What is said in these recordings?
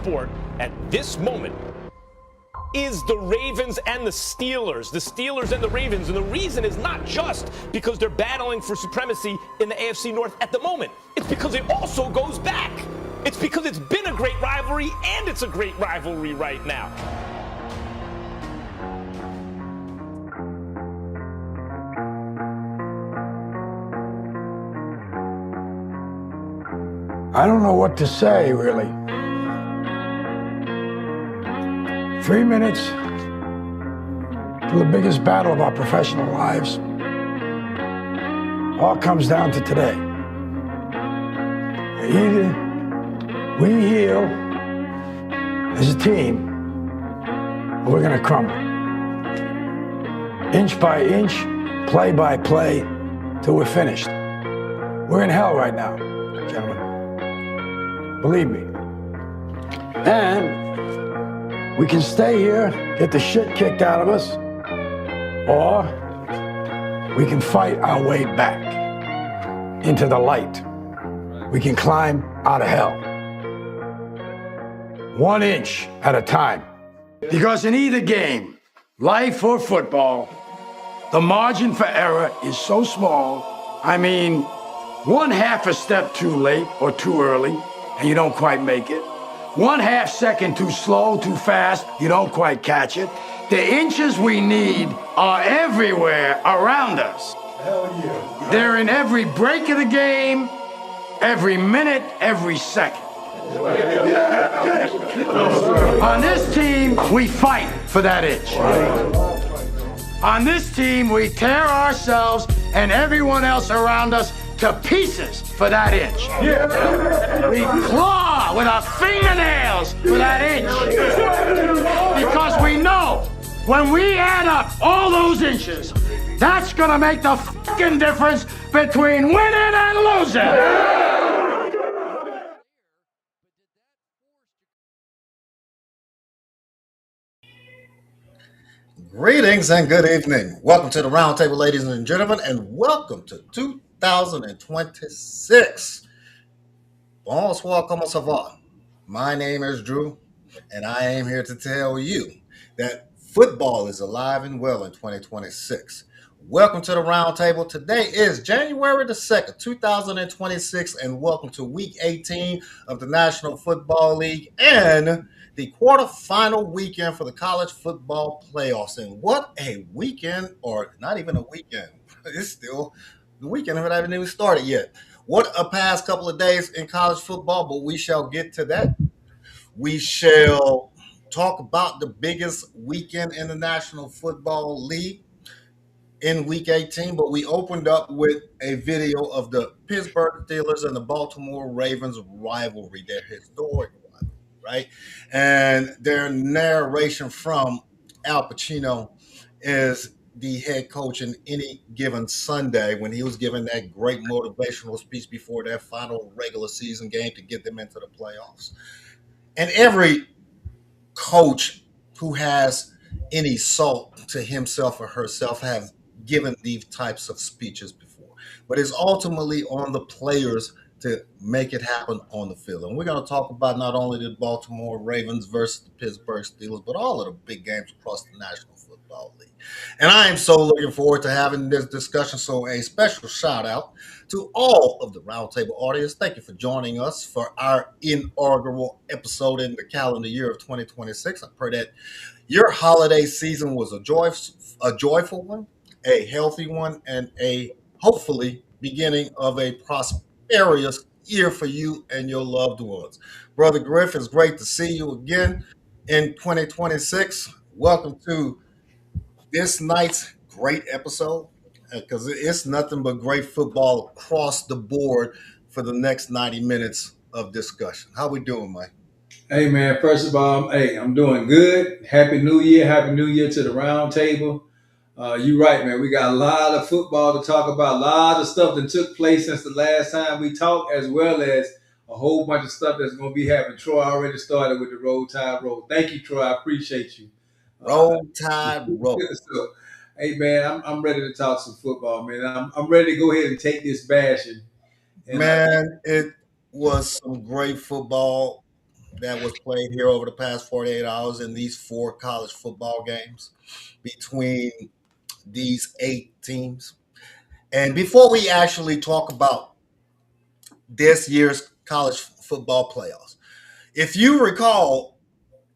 sport at this moment is the Ravens and the Steelers. The Steelers and the Ravens. And the reason is not just because they're battling for supremacy in the AFC North at the moment. It's because it also goes back. It's because it's been a great rivalry and it's a great rivalry right now. I don't know what to say, really. 3 minutes to the biggest battle of our professional lives. All comes down to today. Either we heal as a team, or we're gonna crumble. Inch by inch, play by play, till we're finished. We're in hell right now, gentlemen. Believe me. And we can stay here, get the shit kicked out of us, or we can fight our way back into the light. We can climb out of hell. 1 inch at a time. Because in either game, life or football, the margin for error is so small. I mean, 1/2 a step too late or too early, and you don't quite make it. 1/2 second too slow, too fast, you don't quite catch it. The inches we need are everywhere around us. Hell yeah. They're in every break of the game, every minute, every second. On this team, we fight for that inch. On this team, we tear ourselves and everyone else around us to pieces for that inch. We claw with our fingernails for that inch. Because we know when we add up all those inches, that's gonna make the fucking difference between winning and losing. Greetings and good evening. Welcome to the Roundtable, ladies and gentlemen, and welcome to 2026. Bonsoir, comment ça va? My name is Drew, and I am here to tell you that football is alive and well in 2026. Welcome to the Roundtable. Today is January the 2nd, 2026, and welcome to Week 18 of the National Football League and the quarterfinal weekend for the college football playoffs. And what a weekend, or not even a weekend. It's still the weekend, it haven't even started yet. What a past couple of days in college football, but we shall get to that. We shall talk about the biggest weekend in the National Football League in Week 18, but we opened up with a video of the Pittsburgh Steelers and the Baltimore Ravens rivalry, their historic rivalry, right? And their narration from Al Pacino is the head coach in Any Given Sunday when he was giving that great motivational speech before their final regular season game to get them into the playoffs. And every coach who has any salt to himself or herself have given these types of speeches before. But it's ultimately on the players to make it happen on the field. And we're going to talk about not only the Baltimore Ravens versus the Pittsburgh Steelers, but all of the big games across the National Football League. And I am so looking forward to having this discussion. So a special shout out to all of the Roundtable audience. Thank you for joining us for our inaugural episode in the calendar year of 2026. I pray that your holiday season was a joyful one, a healthy one, and a hopefully beginning of a prosperous year for you and your loved ones. Brother Griff, it's great to see you again in 2026. Welcome to this night's great episode, because it's nothing but great football across the board for the next 90 minutes of discussion. How we doing, Mike? Hey, man, first of all, I'm doing good. Happy New Year. Happy New Year to the Roundtable. You're right, man. We got a lot of football to talk about, a lot of stuff that took place since the last time we talked, as well as a whole bunch of stuff that's going to be happening. Troy already started with the Roll Tide Roll. Thank you, Troy. I appreciate you. Roll Tide Roll. So, hey, man, I'm ready to talk some football, man. I'm ready to go ahead and take this bashing. Man, it was some great football that was played here over the past 48 hours in these 4 college football games between these 8 teams. And before we actually talk about this year's college football playoffs, if you recall,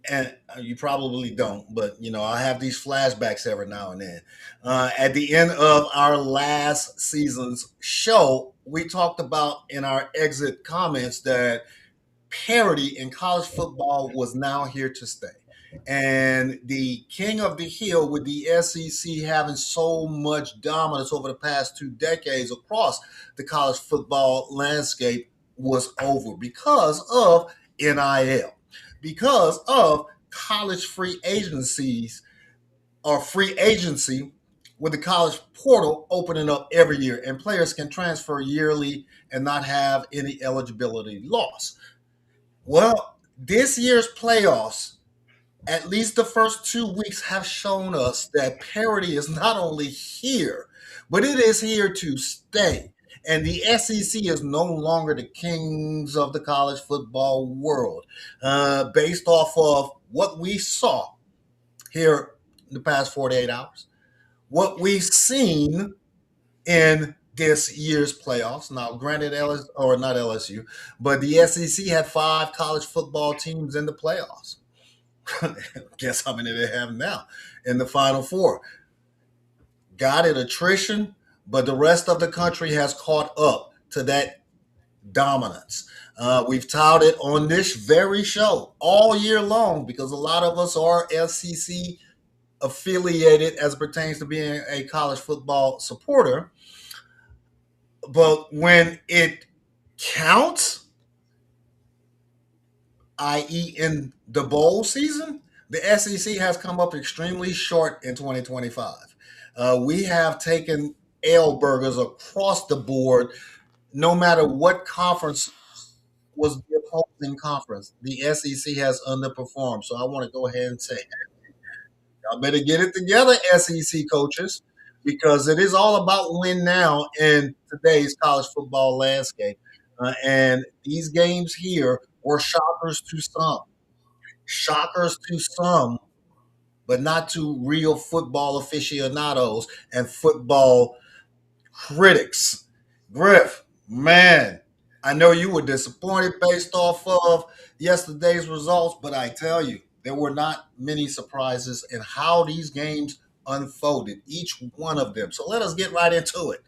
and you probably don't, but I have these flashbacks every now and then. At the end of our last season's show, we talked about in our exit comments that parity in college football was now here to stay. And the king of the hill, with the SEC having so much dominance over the past 2 decades across the college football landscape, was over because of NIL, because of college free agencies or free agency, with the college portal opening up every year, and players can transfer yearly and not have any eligibility loss. Well, this year's playoffs, at least the first 2 weeks, have shown us that parity is not only here, but it is here to stay. And the SEC is no longer the kings of the college football world, based off of what we saw here in the past 48 hours, what we've seen in this year's playoffs. Now, granted, or not LSU, but the SEC had 5 college football teams in the playoffs. Guess how many they have now in the Final Four? Got it, attrition, but the rest of the country has caught up to that dominance. We've touted on this very show all year long because a lot of us are SEC affiliated as it pertains to being a college football supporter. But when it counts, i.e. in the bowl season, the SEC has come up extremely short in 2025. We have taken L burgers across the board, no matter what conference was the opposing conference. The SEC has underperformed. So I want to go ahead and say, y'all better get it together, SEC coaches, because it is all about win now in today's college football landscape. And these games here were shockers to some, but not to real football aficionados and football critics. Griff, man, I know you were disappointed based off of yesterday's results, but I tell you, there were not many surprises in how these games unfolded, each one of them. So let us get right into it.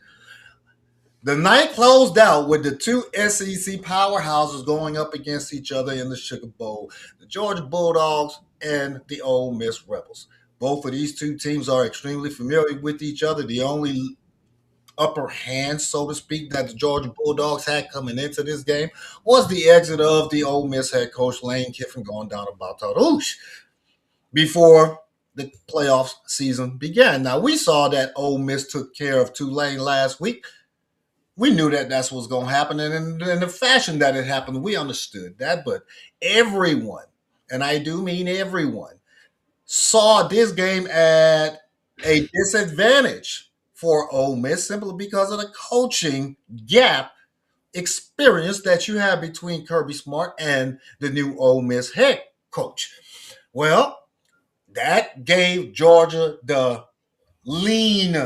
The night closed out with the 2 SEC powerhouses going up against each other in the Sugar Bowl, the Georgia Bulldogs and the Ole Miss Rebels. Both of these 2 teams are extremely familiar with each other. The only upper hand, so to speak, that the Georgia Bulldogs had coming into this game was the exit of the Ole Miss head coach Lane Kiffin going down about Tattoosh before the playoff season began. Now, we saw that Ole Miss took care of Tulane last week. We knew that that's what was going to happen. And in the fashion that it happened, we understood that. But everyone, and I do mean everyone, saw this game at a disadvantage for Ole Miss simply because of the coaching gap experience that you have between Kirby Smart and the new Ole Miss head coach. Well, that gave Georgia the lean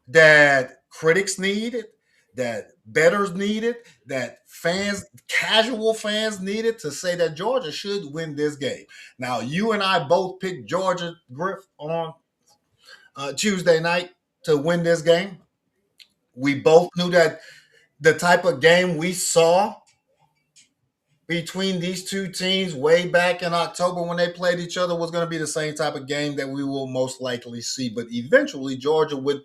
that critics needed, that bettors needed, that fans, casual fans needed to say that Georgia should win this game. Now, you and I both picked Georgia, Griff, on Tuesday night to win this game. We both knew that the type of game we saw between these 2 teams way back in October when they played each other was going to be the same type of game that we will most likely see. But eventually, Georgia, with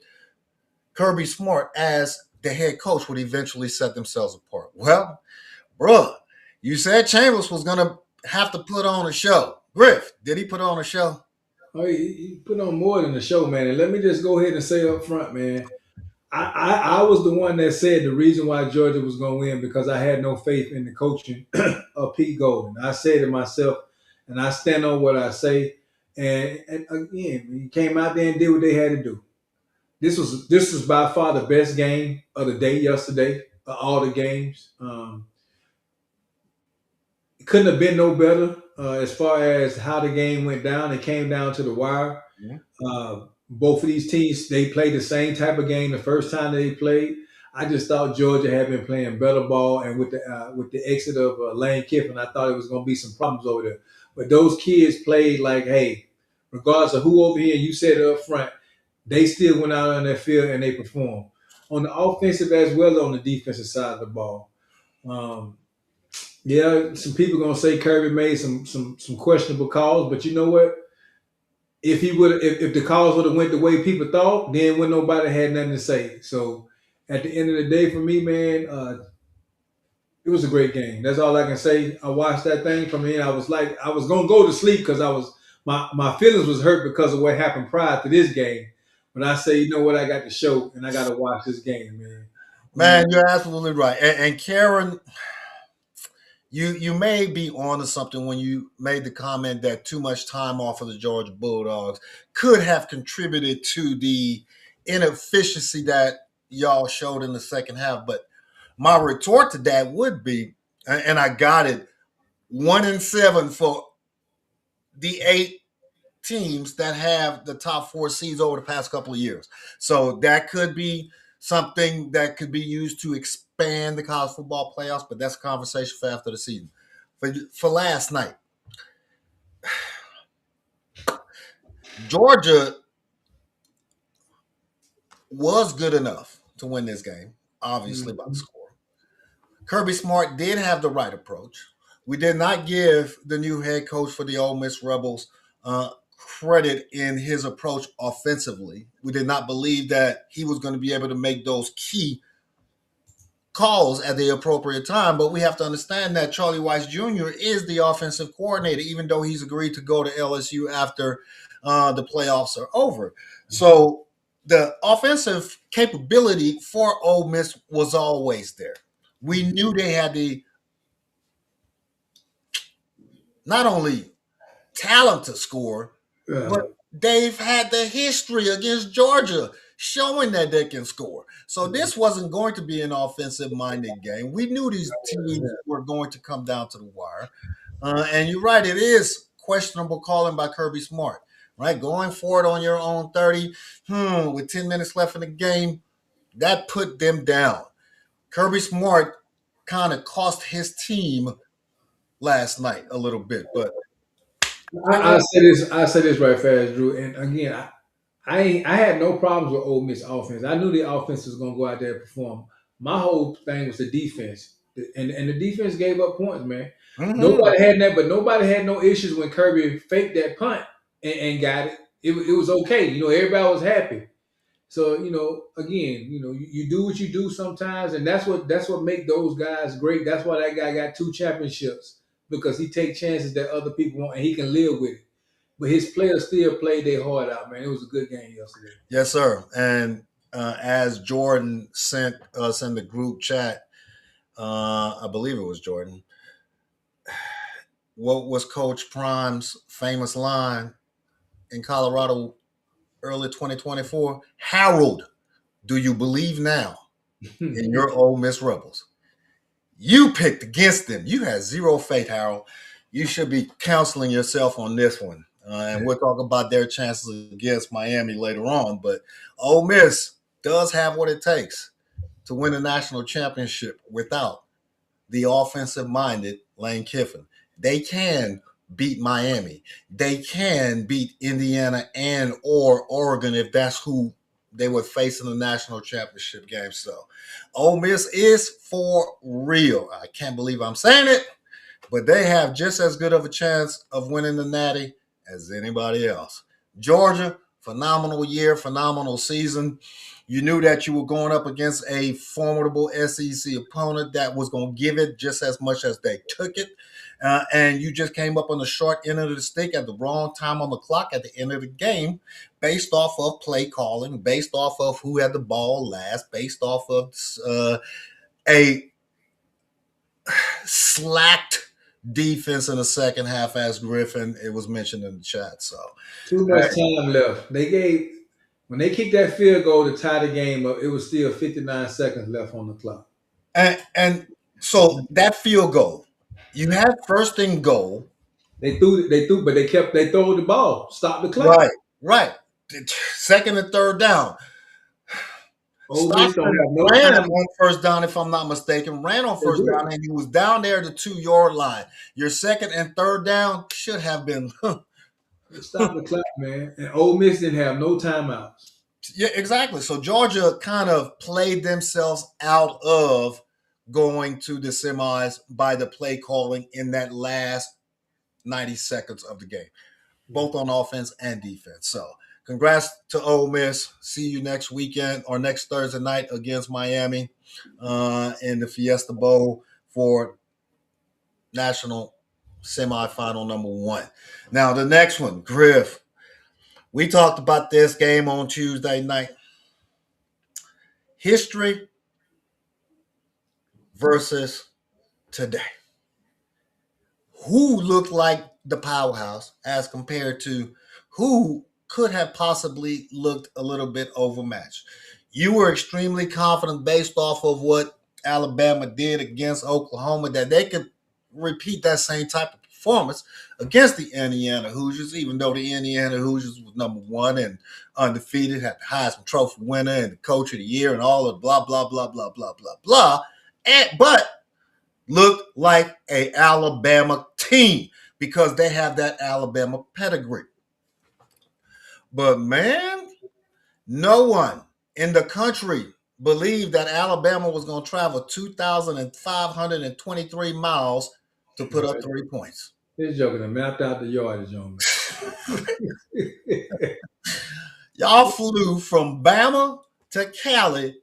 Kirby Smart as the head coach, would eventually set themselves apart. Well, bruh, you said Chambers was going to have to put on a show. Griff, did he put on a show? Oh, he put on more than a show, man. And let me just go ahead and say up front, man, I was the one that said the reason why Georgia was going to win because I had no faith in the coaching of Pete Golden. I said it myself, and I stand on what I say. And again, he came out there and did what they had to do. This was by far the best game of the day yesterday, of all the games. couldn't have been no better as far as how the game went down. It came down to the wire. Yeah. Both of these teams, they played the same type of game the first time they played. I just thought Georgia had been playing better ball, and with the exit of Lane Kiffin, I thought it was going to be some problems over there. But those kids played like, hey, regardless of who over here, you said it up front, they still went out on their field and they performed on the offensive as well as on the defensive side of the ball. Yeah, some people gonna say Kirby made some questionable calls, but you know what? If if the calls would have went the way people thought, then when nobody had nothing to say. So at the end of the day, for me, man, it was a great game. That's all I can say. I watched that thing from here. I was like, I was gonna go to sleep because my feelings was hurt because of what happened prior to this game. But I say, you know what? I got the show, and I got to watch this game, man. Man, you're absolutely right. And Karen, you may be onto something when you made the comment that too much time off of the Georgia Bulldogs could have contributed to the inefficiency that y'all showed in the second half. But my retort to that would be, and I got it, 1-7 for the 8 teams that have the top 4 seeds over the past couple of years. So that could be something that could be used to expand the college football playoffs, but that's a conversation for after the season. For last night, Georgia was good enough to win this game, obviously by the score. Kirby Smart did have the right approach. We did not give the new head coach for the Ole Miss Rebels credit in his approach offensively. We did not believe that he was going to be able to make those key calls at the appropriate time, but we have to understand that Charlie Weiss Jr. is the offensive coordinator, even though he's agreed to go to LSU after the playoffs are over. So the offensive capability for Ole Miss was always there. We knew they had the not only talent to score, but they've had the history against Georgia showing that they can score. So this wasn't going to be an offensive-minded game. We knew these teams were going to come down to the wire. And you're right, it is questionable calling by Kirby Smart, right? Going forward on your own 30, with 10 minutes left in the game, that put them down. Kirby Smart kind of cost his team last night a little bit, but I say this right fast, Drew. And again, I had no problems with Ole Miss offense. I knew the offense was going to go out there and perform. My whole thing was the defense, and the defense gave up points, man. Nobody had that, but nobody had no issues when Kirby faked that punt and got it. It was okay. You know, everybody was happy. So, you know, again, you know, you do what you do sometimes, and that's what make those guys great. That's why that guy got 2 championships, because he take chances that other people won't, and he can live with it. But his players still played their heart out, man. It was a good game yesterday. Yes, sir. And as Jordan sent us in the group chat, I believe it was Jordan, what was Coach Prime's famous line in Colorado early 2024? Harold, do you believe now in your Ole Miss Rebels? You picked against them. You had zero faith, Harold. You should be counseling yourself on this one. And we'll talk about their chances against Miami later on. But Ole Miss does have what it takes to win a national championship without the offensive-minded Lane Kiffin. They can beat Miami. They can beat Indiana and or Oregon if that's who they would face in the national championship game. So Ole Miss is for real. I can't believe I'm saying it, but they have just as good of a chance of winning the Natty as anybody else. Georgia, phenomenal year, phenomenal season. You knew that you were going up against a formidable SEC opponent that was going to give it just as much as they took it. And you just came up on the short end of the stick at the wrong time on the clock at the end of the game, based off of play calling, based off of who had the ball last, based off of a slacked defense in the second half, as Griffin, it was mentioned in the chat. So too much time left. When they kicked that field goal to tie the game up, it was still 59 seconds left on the clock. And so that field goal, You had first and goal. They threw, but they throwing the ball. Stop the clock. Right, right. Second and third down. Ole Miss don't Stockton have no ran time. on first down, if I'm not mistaken. Ran on They first did. down, and he was down there at the 2-yard line. Your second and third down should have been. Stop the clock, man. And Ole Miss didn't have no timeouts. Yeah, exactly. So Georgia kind of played themselves out of going to the semis by the play calling in that last 90 seconds of the game, both on offense and defense. So congrats to Ole Miss. See you next weekend or next Thursday night against Miami in the Fiesta Bowl for national semifinal number 1. Now, the next one, Griff. We talked about this game on Tuesday night. History versus today. Who looked like the powerhouse as compared to who could have possibly looked a little bit overmatched? You were extremely confident based off of what Alabama did against Oklahoma that they could repeat that same type of performance against the Indiana Hoosiers, even though the Indiana Hoosiers was number 1 and undefeated, had the Heisman Trophy winner and the coach of the year and all of blah, blah, blah, blah, blah, blah, blah. But looked like a Alabama team because they have that Alabama pedigree. But man, no one in the country believed that Alabama was going to travel 2,523 miles to put up 3 points. This joker done mapped out the yardage on me. Y'all flew from Bama to Cali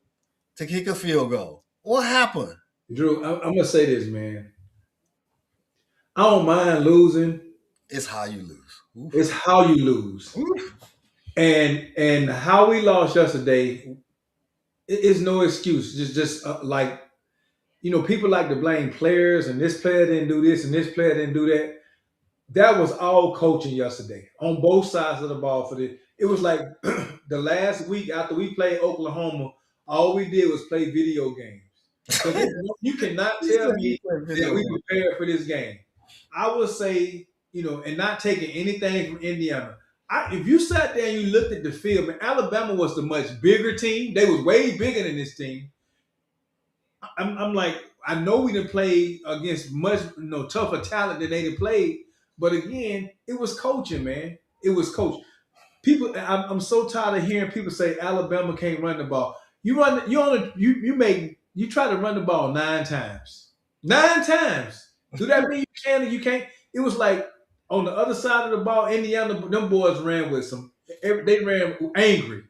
to kick a field goal. What happened? Drew, I'm going to say this, man. I don't mind losing. It's how you lose. Oof. It's how you lose. Oof. And how we lost yesterday is no excuse. Just like, people like to blame players and this player didn't do this and this player didn't do that. That was all coaching yesterday on both sides of the ball. It was like the last week after we played Oklahoma, all we did was play video games. So you cannot tell me that we prepared for this game. I would say, and not taking anything from Indiana. If you sat there and you looked at the field, man, Alabama was the much bigger team. They was way bigger than this team. I'm like, I know we didn't play against much tougher talent than they didn't play, but again, it was coaching, man. It was coaching. People, I'm so tired of hearing people say Alabama can't run the ball. You try to run the ball 9 times. 9 times. Do that mean you can or you can't? It was like on the other side of the ball, Indiana, them boys ran with they ran angry.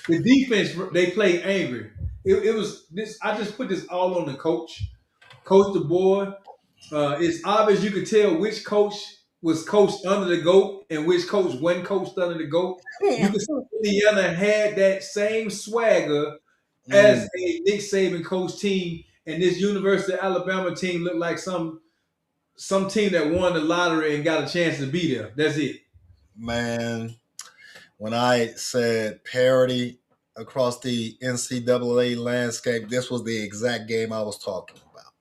The defense, they played angry. It was this. I just put this all on the coach. Coach the boy. It's obvious you could tell which coach was coached under the GOAT and which coach wasn't coached under the GOAT. You could see Indiana had that same swagger as a Nick Saban coach team, and this University of Alabama team looked like some team that won the lottery and got a chance to be there. That's it. Man, when I said parity across the NCAA landscape, this was the exact game I was talking about.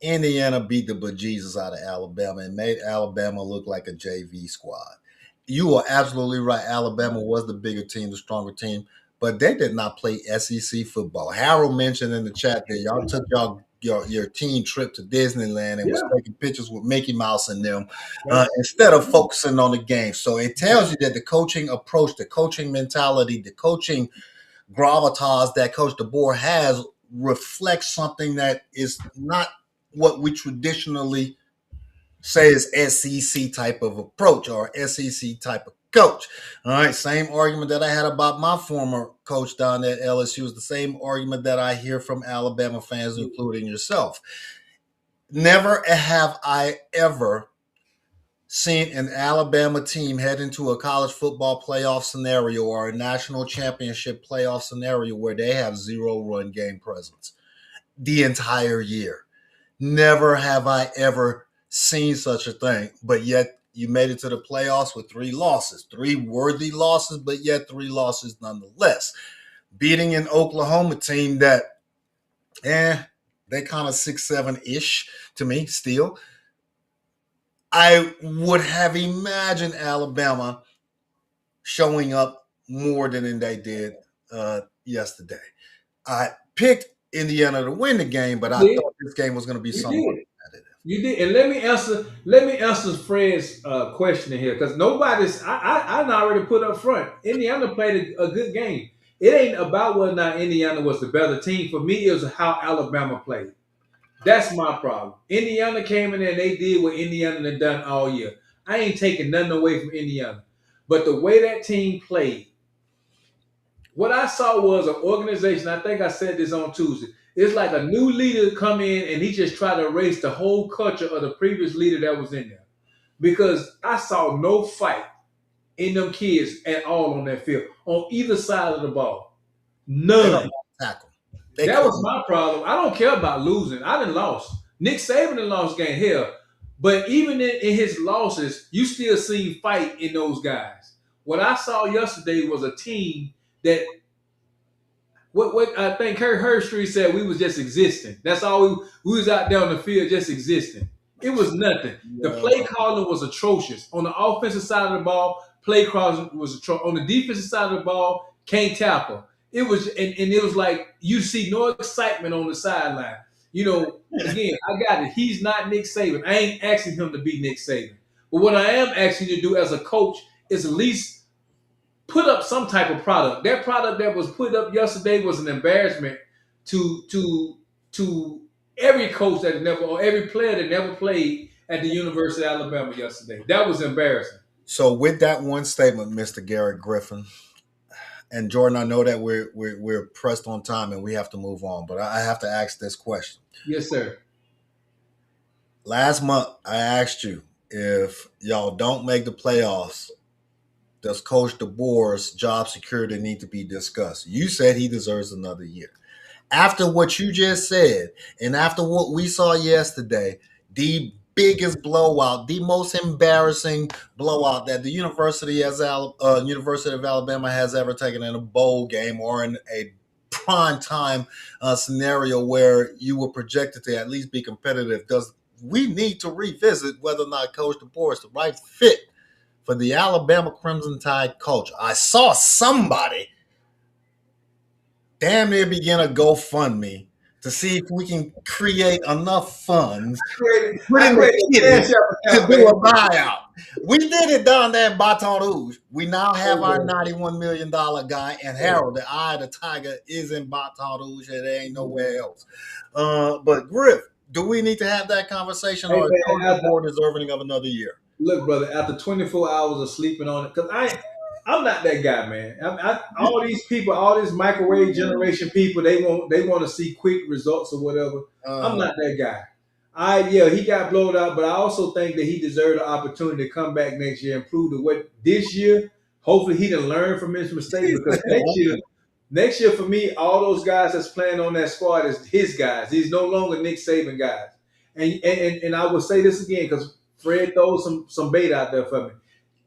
Indiana beat the bejesus out of Alabama and made Alabama look like a JV squad. You are absolutely right. Alabama was the bigger team, the stronger team, but they did not play SEC football. Harold mentioned in the chat that y'all took your team trip to Disneyland and was taking pictures with Mickey Mouse and them instead of focusing on the game. So it tells you that the coaching approach, the coaching mentality, the coaching gravitas that Coach DeBoer has reflects something that is not what we traditionally say is SEC type of approach or SEC type of coach. All right, same argument that I had about my former coach down at LSU is the same argument that I hear from Alabama fans, including yourself. Never have I ever seen an Alabama team head into a college football playoff scenario or a national championship playoff scenario where they have 0 run game presence the entire year. Never have I ever seen such a thing, but yet you made it to the playoffs with 3 losses, 3 worthy losses, but yet 3 losses nonetheless. Beating an Oklahoma team that, they kind of 6-7-ish to me still. I would have imagined Alabama showing up more than they did yesterday. I picked Indiana to win the game, but I thought this game was going to be You somewhat did. competitive. You did, and let me answer Fred's question here because nobody's. I already put up front. Indiana played a good game. It ain't about whether or not Indiana was the better team. For me, it was how Alabama played. That's my problem. Indiana came in there and they did what Indiana had done all year. I ain't taking nothing away from Indiana, but the way that team played, what I saw was an organization. I think I said this on Tuesday. It's like a new leader come in and he just tried to erase the whole culture of the previous leader that was in there. Because I saw no fight in them kids at all on that field, on either side of the ball. None. Tackle. That was my problem. I don't care about losing. I done lost. Nick Saban done lost game. Hell. But even in his losses, you still see fight in those guys. What I saw yesterday was a team that what I think Kurt Herstreet said we was just existing. That's all we was out there on the field just existing. It was nothing. The play calling was atrocious. On the offensive side of the ball, play calling was atrocious. On the defensive side of the ball, can't tackle. It was and it was like you see no excitement on the sideline. You know, again, I got it. He's not Nick Saban. I ain't asking him to be Nick Saban. But what I am asking you to do as a coach is at least put up some type of product. That product that was put up yesterday was an embarrassment to every coach that never or every player that never played at the University of Alabama yesterday. That was embarrassing. So with that one statement, Mr. Garrett Griffin, and Jordan, I know that we're pressed on time and we have to move on, but I have to ask this question. Yes, sir. Last month, I asked you if y'all don't make the playoffs, does Coach DeBoer's job security need to be discussed? You said he deserves another year. After what you just said, and after what we saw yesterday, the biggest blowout, the most embarrassing blowout that the University of Alabama has ever taken in a bowl game or in a prime time scenario where you were projected to at least be competitive, does we need to revisit whether or not Coach DeBoer is the right fit for the Alabama Crimson Tide culture? I saw somebody damn near begin a GoFundMe to see if we can create enough funds to do a buyout. We did it down there in Baton Rouge. We now have our $91 million guy, and Harold, the eye of the tiger, is in Baton Rouge, and there ain't nowhere else. But Griff, do we need to have that conversation, or is Coach DeBoer deserving of another year? Look, brother, after 24 hours of sleeping on it, because I'm not that guy, man. All these people, all these microwave generation people, they want to see quick results or whatever. I'm not that guy. He got blown out, but I also think that he deserved the opportunity to come back next year and prove that what this year, hopefully he didn't learn from his mistakes, because next year for me, all those guys that's playing on that squad is his guys. He's no longer Nick Saban guys. And I will say this again because Fred throws some bait out there for me.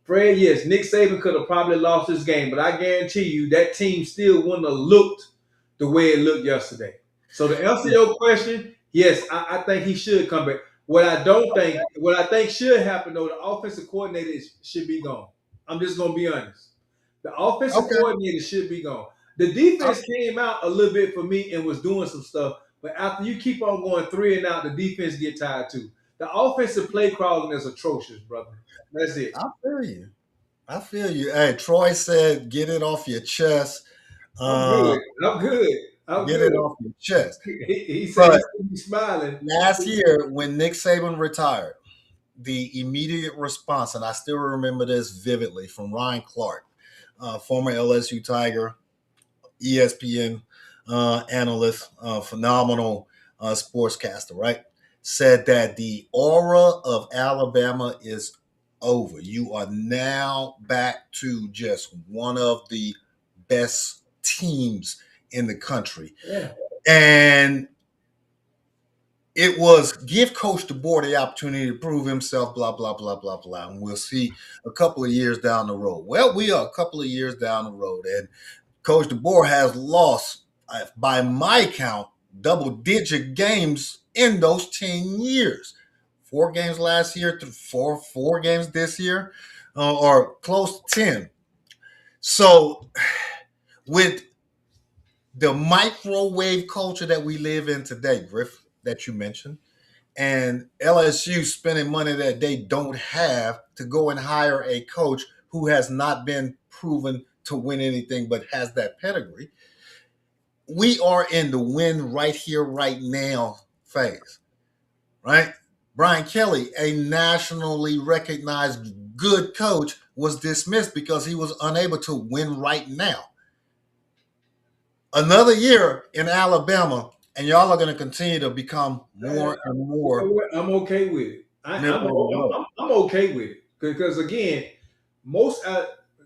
Fred, yes, Nick Saban could have probably lost this game, but I guarantee you that team still wouldn't have looked the way it looked yesterday. So to answer your question, yes, I think he should come back. What I think should happen though, the offensive coordinator should be gone. I'm just gonna be honest. The offensive coordinator should be gone. The defense came out a little bit for me and was doing some stuff, but after you keep on going 3 and out, the defense get tired too. The offensive play calling is atrocious, brother. That's it. I feel you. Hey, Troy said, "Get it off your chest." I'm good. Get it off your chest. He said he's smiling. Last year, when Nick Saban retired, the immediate response, and I still remember this vividly, from Ryan Clark, former LSU Tiger, ESPN analyst, phenomenal sportscaster, right? Said that the aura of Alabama is over. You are now back to just one of the best teams in the country. Yeah. And it was give Coach DeBoer the opportunity to prove himself, blah, blah, blah, blah, blah. And we'll see a couple of years down the road. Well, we are a couple of years down the road, and Coach DeBoer has lost, by my count, double-digit games in those 10 years. 4 games last year to four games this year, or close to 10. So with the microwave culture that we live in today, Griff, that you mentioned, and LSU spending money that they don't have to go and hire a coach who has not been proven to win anything but has that pedigree, we are in the win right here, right now phase, right? Brian Kelly, a nationally recognized good coach, was dismissed because he was unable to win right now. Another year in Alabama, and y'all are going to continue to become more and more. I'm okay with it. I'm okay with it because again, most,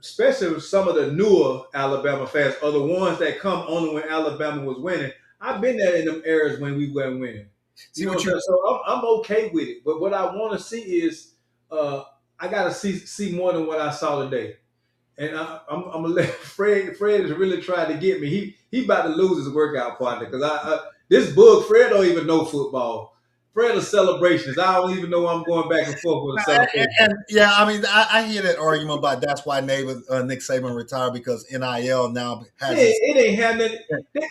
especially some of the newer Alabama fans, are the ones that come only when Alabama was winning. I've been there in them eras when we weren't winning. You know what I'm saying? So I'm okay with it. But what I want to see is, I got to see more than what I saw today. And I'm gonna let Fred. Fred is really trying to get me. He about to lose his workout partner because this book. Fred don't even know football. Fred a celebrationist. I don't even know I'm going back and forth with a celebration. And yeah, I mean, I hear that argument about that's why Nick Saban retired because NIL now has. It ain't happening.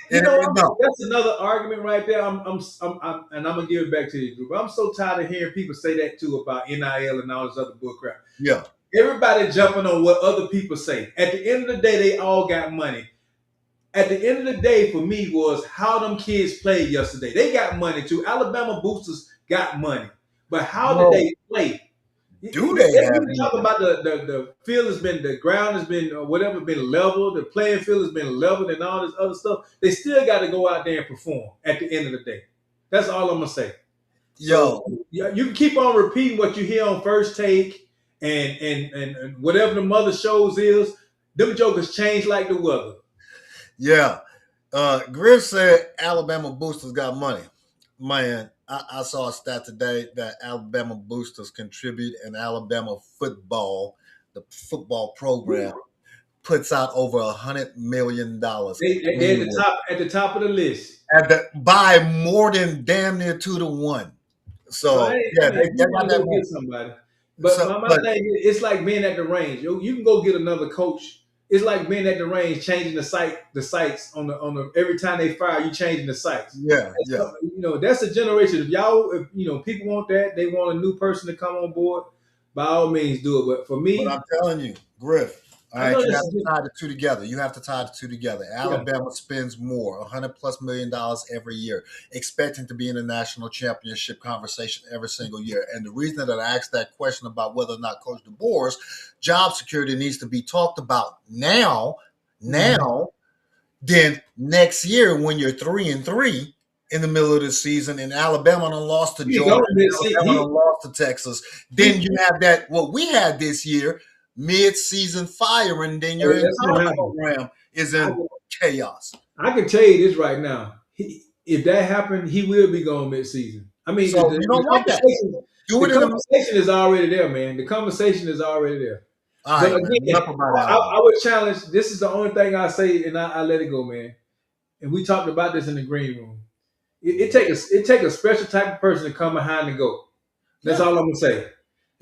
That's another argument right there. And I'm gonna give it back to you, Drew. But I'm so tired of hearing people say that too about NIL and all this other bull crap. Yeah. Everybody jumping on what other people say. At the end of the day, they all got money. At the end of the day, for me, was how them kids played yesterday. They got money too. Alabama boosters got money. But how did they play? Do they have money? Talk about the field has been, the ground has been, whatever, been leveled. The playing field has been leveled and all this other stuff. They still got to go out there and perform at the end of the day. That's all I'm going to say. Yo. So, you can keep on repeating what you hear on First Take. And whatever the mother shows is, them jokers change like the weather. Yeah. Griff said Alabama boosters got money. Man, I saw a stat today that Alabama boosters contribute, and Alabama football, the football program, puts out over $100 million. They're at the top of the list. By more than damn near 2-1. So they got that money. Somebody. But my thing is, it's like being at the range. You can go get another coach. It's like being at the range, changing the sights on the every time they fire, you changing the sights. Yeah. That's a generation. If people want that, they want a new person to come on board, by all means do it. But for me, I'm telling you, Griff, all right, you have to tie the two together. Alabama spends more, $100+ million every year, expecting to be in the national championship conversation every single year. And the reason that I asked that question about whether or not Coach DeBoer's job security needs to be talked about now, then next year when you're 3-3 in the middle of the season and Alabama done lost to Georgia, Alabama done lost to Texas, then you have that what we had this year. Mid-season fire, and then your entire program is in chaos. I can tell you this right now: if that happened, he will be going mid-season. I mean, so you don't want that. The conversation is already there, man. The conversation is already there. All right, again, I would challenge. This is the only thing I say, and I let it go, man. And we talked about this in the green room. It take a special type of person to come behind and go. That's all I'm gonna say.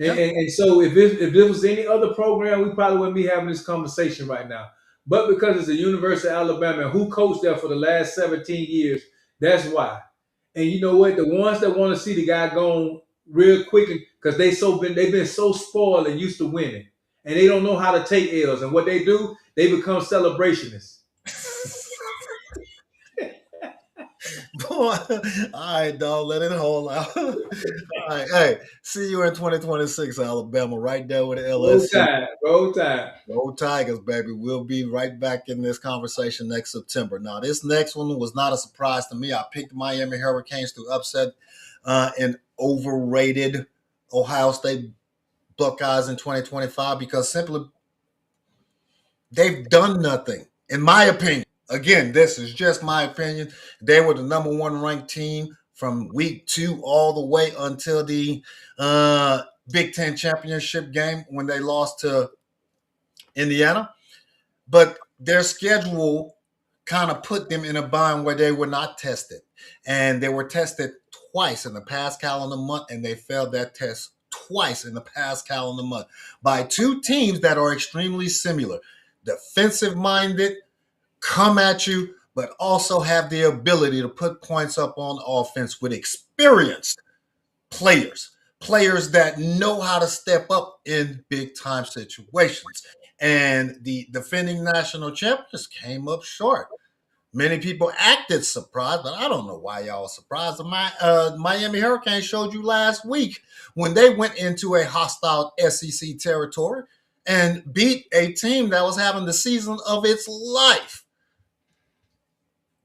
And so if there was any other program, we probably wouldn't be having this conversation right now. But because it's the University of Alabama, who coached there for the last 17 years, that's why. And you know what? The ones that want to see the guy gone real quick, because they've been so spoiled and used to winning, and they don't know how to take L's. And what they do, they become celebrationists. Boy, all right, dog, let it hold out. All right, hey, see you in 2026, Alabama, right there with the LSU. Roll Tide. Roll Tigers, baby. We'll be right back in this conversation next September. Now, this next one was not a surprise to me. I picked Miami Hurricanes to upset an overrated Ohio State Buckeyes in 2025 because simply they've done nothing, in my opinion. Again, this is just my opinion. They were the number 1 ranked team from week 2 all the way until the Big Ten championship game when they lost to Indiana. But their schedule kind of put them in a bind where they were not tested. And they were tested twice in the past calendar month, and they failed that test twice in the past calendar month by two teams that are extremely similar. Defensive-minded, come at you, but also have the ability to put points up on offense with experienced players that know how to step up in big-time situations. And the defending national champions came up short. Many people acted surprised, but I don't know why y'all are surprised. The Miami Hurricanes showed you last week when they went into a hostile SEC territory and beat a team that was having the season of its life.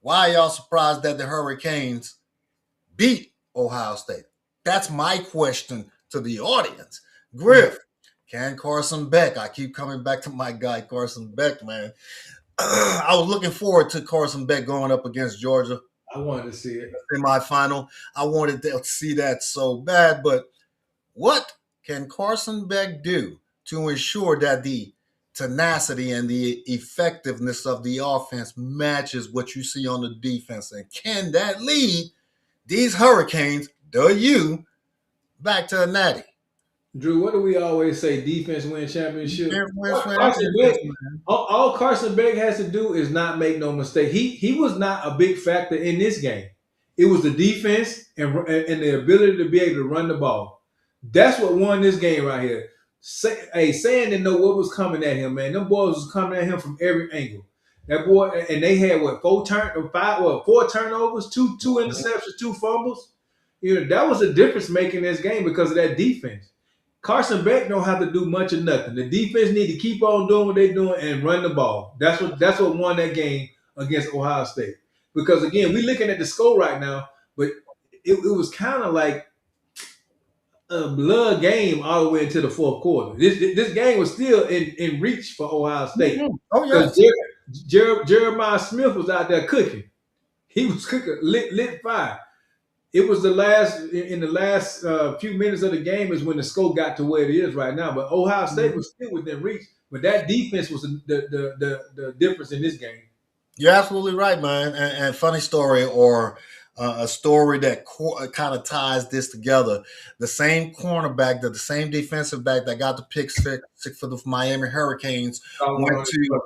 Why are y'all surprised that the Hurricanes beat Ohio State? That's my question to the audience. Griff, can Carson Beck? I keep coming back to my guy, Carson Beck, man. I was looking forward to Carson Beck going up against Georgia. I wanted to see it. Semifinal. I wanted to see that so bad. But what can Carson Beck do to ensure that the tenacity and the effectiveness of the offense matches what you see on the defense? And can that lead these Hurricanes, back to a natty? Drew, what do we always say? Defense win championship. Defense All Carson Beck has to do is not make no mistake. He was not a big factor in this game. It was the defense and the ability to be able to run the ball. That's what won this game right here. Saying didn't know what was coming at him, man. Them boys was coming at him from every angle. That boy, and they had four turnovers, two interceptions, 2 fumbles. You know, that was a difference making this game because of that defense. Carson Beck don't have to do much of nothing. The defense need to keep on doing what they're doing and run the ball. That's what won that game against Ohio State. Because again, we're looking at the score right now, but it was kind of like a blood game all the way into the fourth quarter. This game was still in reach for Ohio State. Mm-hmm. Oh yeah. Jeremiah Smith was out there cooking. He was cooking lit fire. It was the last few minutes of the game is when the score got to where it is right now. But Ohio State was still within reach. But that defense was the difference in this game. You're absolutely right, man. And funny story, or a story that kind of ties this together. The same cornerback, the same defensive back that got the pick six for the Miami Hurricanes went to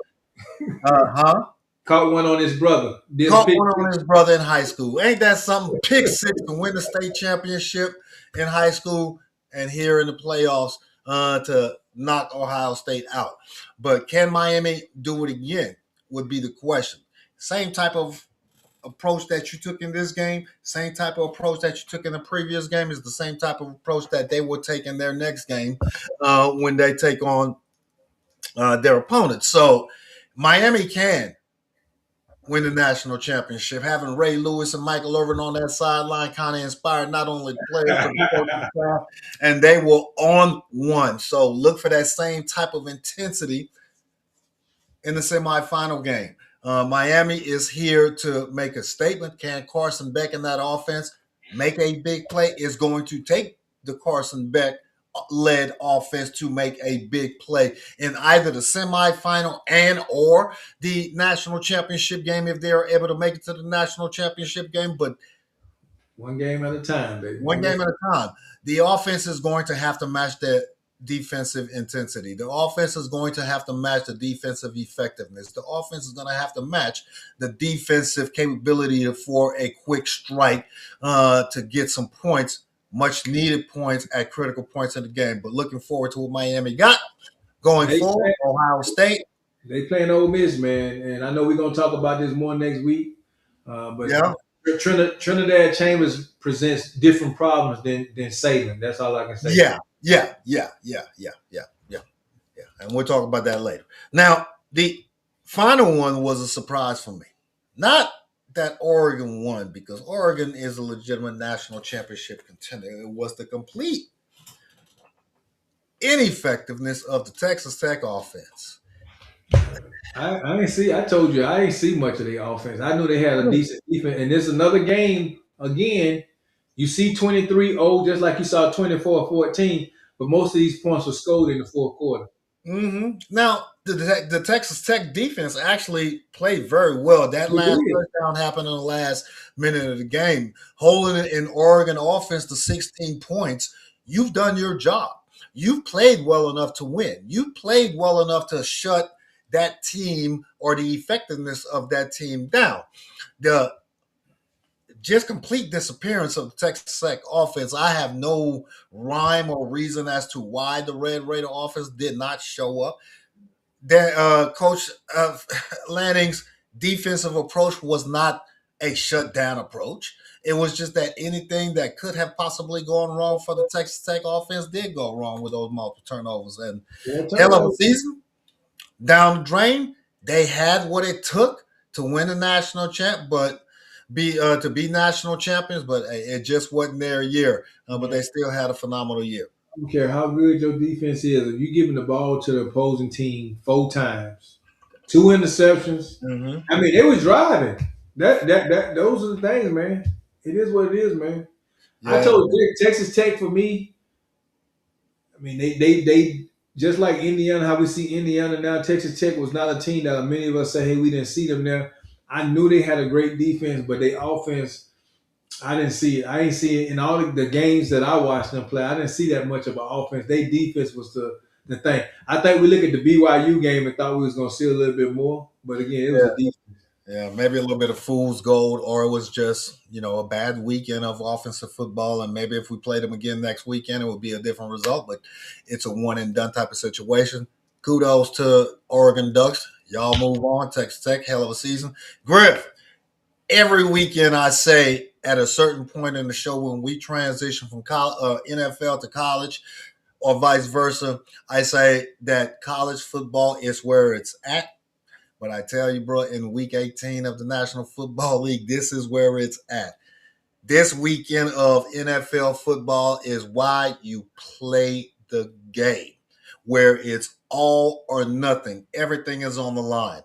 Caught one on his brother. Caught one on his brother in high school. Ain't that something? Pick six to win the state championship in high school, and here in the playoffs to knock Ohio State out. But can Miami do it again would be the question. Same type of approach that you took in this game, same type of approach that you took in the previous game is the same type of approach that they will take in their next game when they take on their opponents. So Miami can win the national championship. Having Ray Lewis and Michael Irvin on that sideline kind of inspired not only the players but the coaching staff, and they were on one. So look for that same type of intensity in the semifinal game. Miami is here to make a statement. Can Carson Beck in that offense make a big play? Is going to take the Carson Beck led offense to make a big play in either the semifinal and or the national championship game if they are able to make it to the national championship game. But one game at a time, baby. One game at a time. The offense is going to have to match that defensive intensity. The offense is going to have to match the defensive effectiveness. The offense is going to have to match the defensive capability for a quick strike to get some points, much needed points at critical points in the game. But looking forward to what Miami got going forward. Ohio State. They playing Ole Miss, man. And I know we're going to talk about this more next week. But yeah. Trinidad Chambers presents different problems than Salem. That's all I can say. Yeah. And we'll talk about that later. Now, the final one was a surprise for me. Not that Oregon won, because Oregon is a legitimate national championship contender. It was the complete ineffectiveness of the Texas Tech offense. I told you I ain't see much of their offense. I knew they had a decent defense, and this is another game again. You see 23-0 just like you saw 24-14, but most of these points were scored in the fourth quarter. Now, the Texas Tech defense actually played very well. That last touchdown happened in the last minute of the game, holding it in Oregon offense to 16 points. You've done your job. You've played well enough to win. You played well enough to shut that team or the effectiveness of that team down. The just complete disappearance of the Texas Tech offense, I have no rhyme or reason as to why the Red Raider offense did not show up. Coach Lanning's defensive approach was not a shutdown approach. It was just that anything that could have possibly gone wrong for the Texas Tech offense did go wrong with those multiple turnovers. And hell of a season down the drain. They had what it took to win the national champ, but to be national champions, but it just wasn't their year. But they still had a phenomenal year. I don't care how good your defense is. If you're giving the ball to the opposing team 4 times, 2 interceptions. Mm-hmm. I mean, they was driving. Those are the things, man. It is what it is, man. Yeah. I told you, Texas Tech for me. I mean, they just like Indiana. How we see Indiana now. Texas Tech was not a team that many of us say, hey, we didn't see them there. I knew they had a great defense, but their offense, I didn't see it. I didn't see it in all the games that I watched them play. I didn't see that much of an offense. Their defense was the thing. I think we look at the BYU game and thought we was going to see a little bit more. But again, it was a defense. Yeah, maybe a little bit of fool's gold, or it was just, a bad weekend of offensive football. And maybe if we played them again next weekend, it would be a different result. But it's a one-and-done type of situation. Kudos to Oregon Ducks. Y'all move on. Texas Tech, hell of a season. Griff, every weekend I say at a certain point in the show when we transition from NFL to college or vice versa, I say that college football is where it's at. But I tell you, bro, in week 18 of the National Football League, this is where it's at. This weekend of NFL football is why you play the game, where it's all or nothing. Everything is on the line.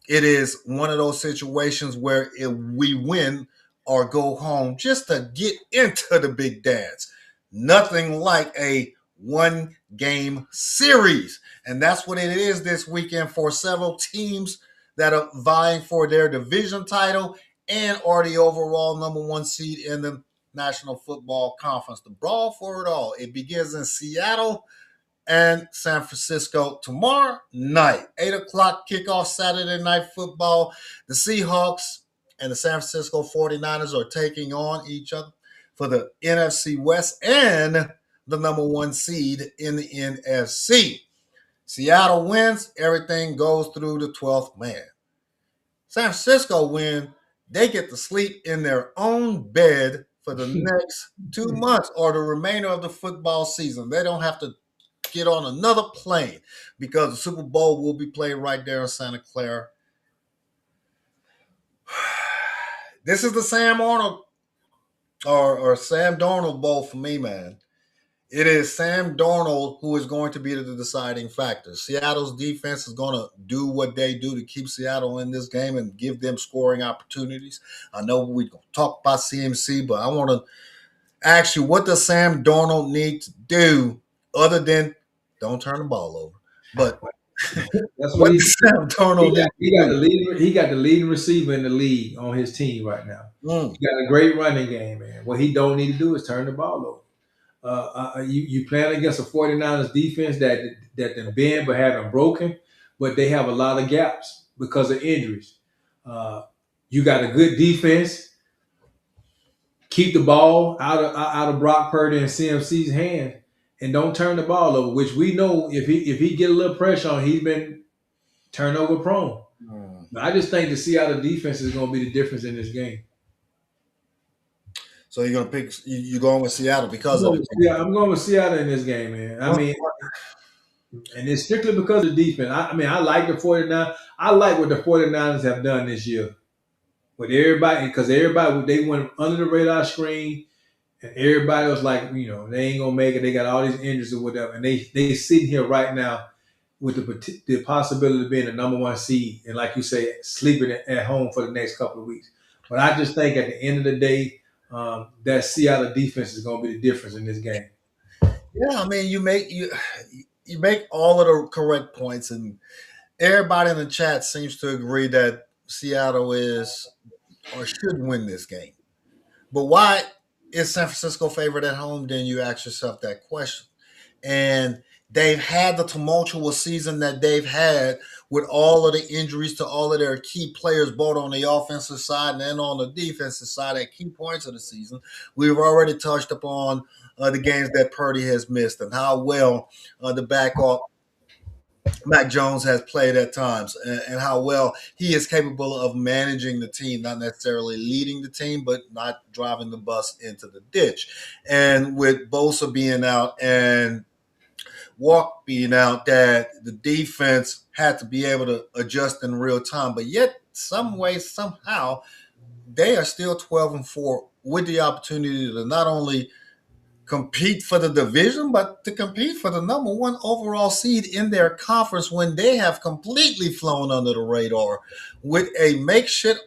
It is one of those situations where if we win or go home just to get into the big dance. Nothing like a one-game series. And that's what it is this weekend for several teams that are vying for their division title and are the overall number 1 seed in the National Football Conference. The brawl for it all. It begins in Seattle and San Francisco tomorrow night. 8 o'clock kickoff Saturday Night Football. The Seahawks and the San Francisco 49ers are taking on each other for the NFC West and the number 1 seed in the NFC. Seattle wins, everything goes through the 12th man. San Francisco win, they get to sleep in their own bed for the next 2 months or the remainder of the football season. They don't have to get on another plane because the Super Bowl will be played right there in Santa Clara. This is the Sam Arnold or Sam Darnold Bowl for me, man. It is Sam Darnold who is going to be the deciding factor. Seattle's defense is going to do what they do to keep Seattle in this game and give them scoring opportunities. I know we're going to talk about CMC, but I want to ask you, what does Sam Darnold need to do other than don't turn the ball over? But that's what Sam Darnold he got the leading receiver in the league on his team right now. He got a great running game, man. What he don't need to do is turn the ball over. You playing against a 49ers defense that them bend but haven't broken, but they have a lot of gaps because of injuries. You got a good defense. Keep the ball out of Brock Purdy and CMC's hand, and don't turn the ball over. Which we know if he get a little pressure on, he's been turnover prone. But I just think the Seattle defense is going to be the difference in this game. So you're gonna pick? You're going with Seattle because of it? Yeah, I'm going with Seattle in this game, man. I mean, and it's strictly because of the defense. I like the 49ers. I like what the 49ers have done this year with everybody, because they went under the radar screen, and everybody was like, they ain't gonna make it. They got all these injuries or whatever, and they sitting here right now with the possibility of being the number 1 seed, and like you say, sleeping at home for the next couple of weeks. But I just think at the end of the day, that Seattle defense is going to be the difference in this game. Yeah, I mean, you make all of the correct points, and everybody in the chat seems to agree that Seattle is or should win this game. But why is San Francisco favored at home? Then you ask yourself that question. And they've had the tumultuous season that they've had with all of the injuries to all of their key players, both on the offensive side and on the defensive side at key points of the season. We've already touched upon the games that Purdy has missed and how well the back off Mac Jones has played at times, and how well he is capable of managing the team, not necessarily leading the team, but not driving the bus into the ditch. And with Bosa being out and Walk being out, that the defense had to be able to adjust in real time. But yet, some way, somehow, they are still 12-4 with the opportunity to not only compete for the division, but to compete for the number one overall seed in their conference when they have completely flown under the radar with a makeshift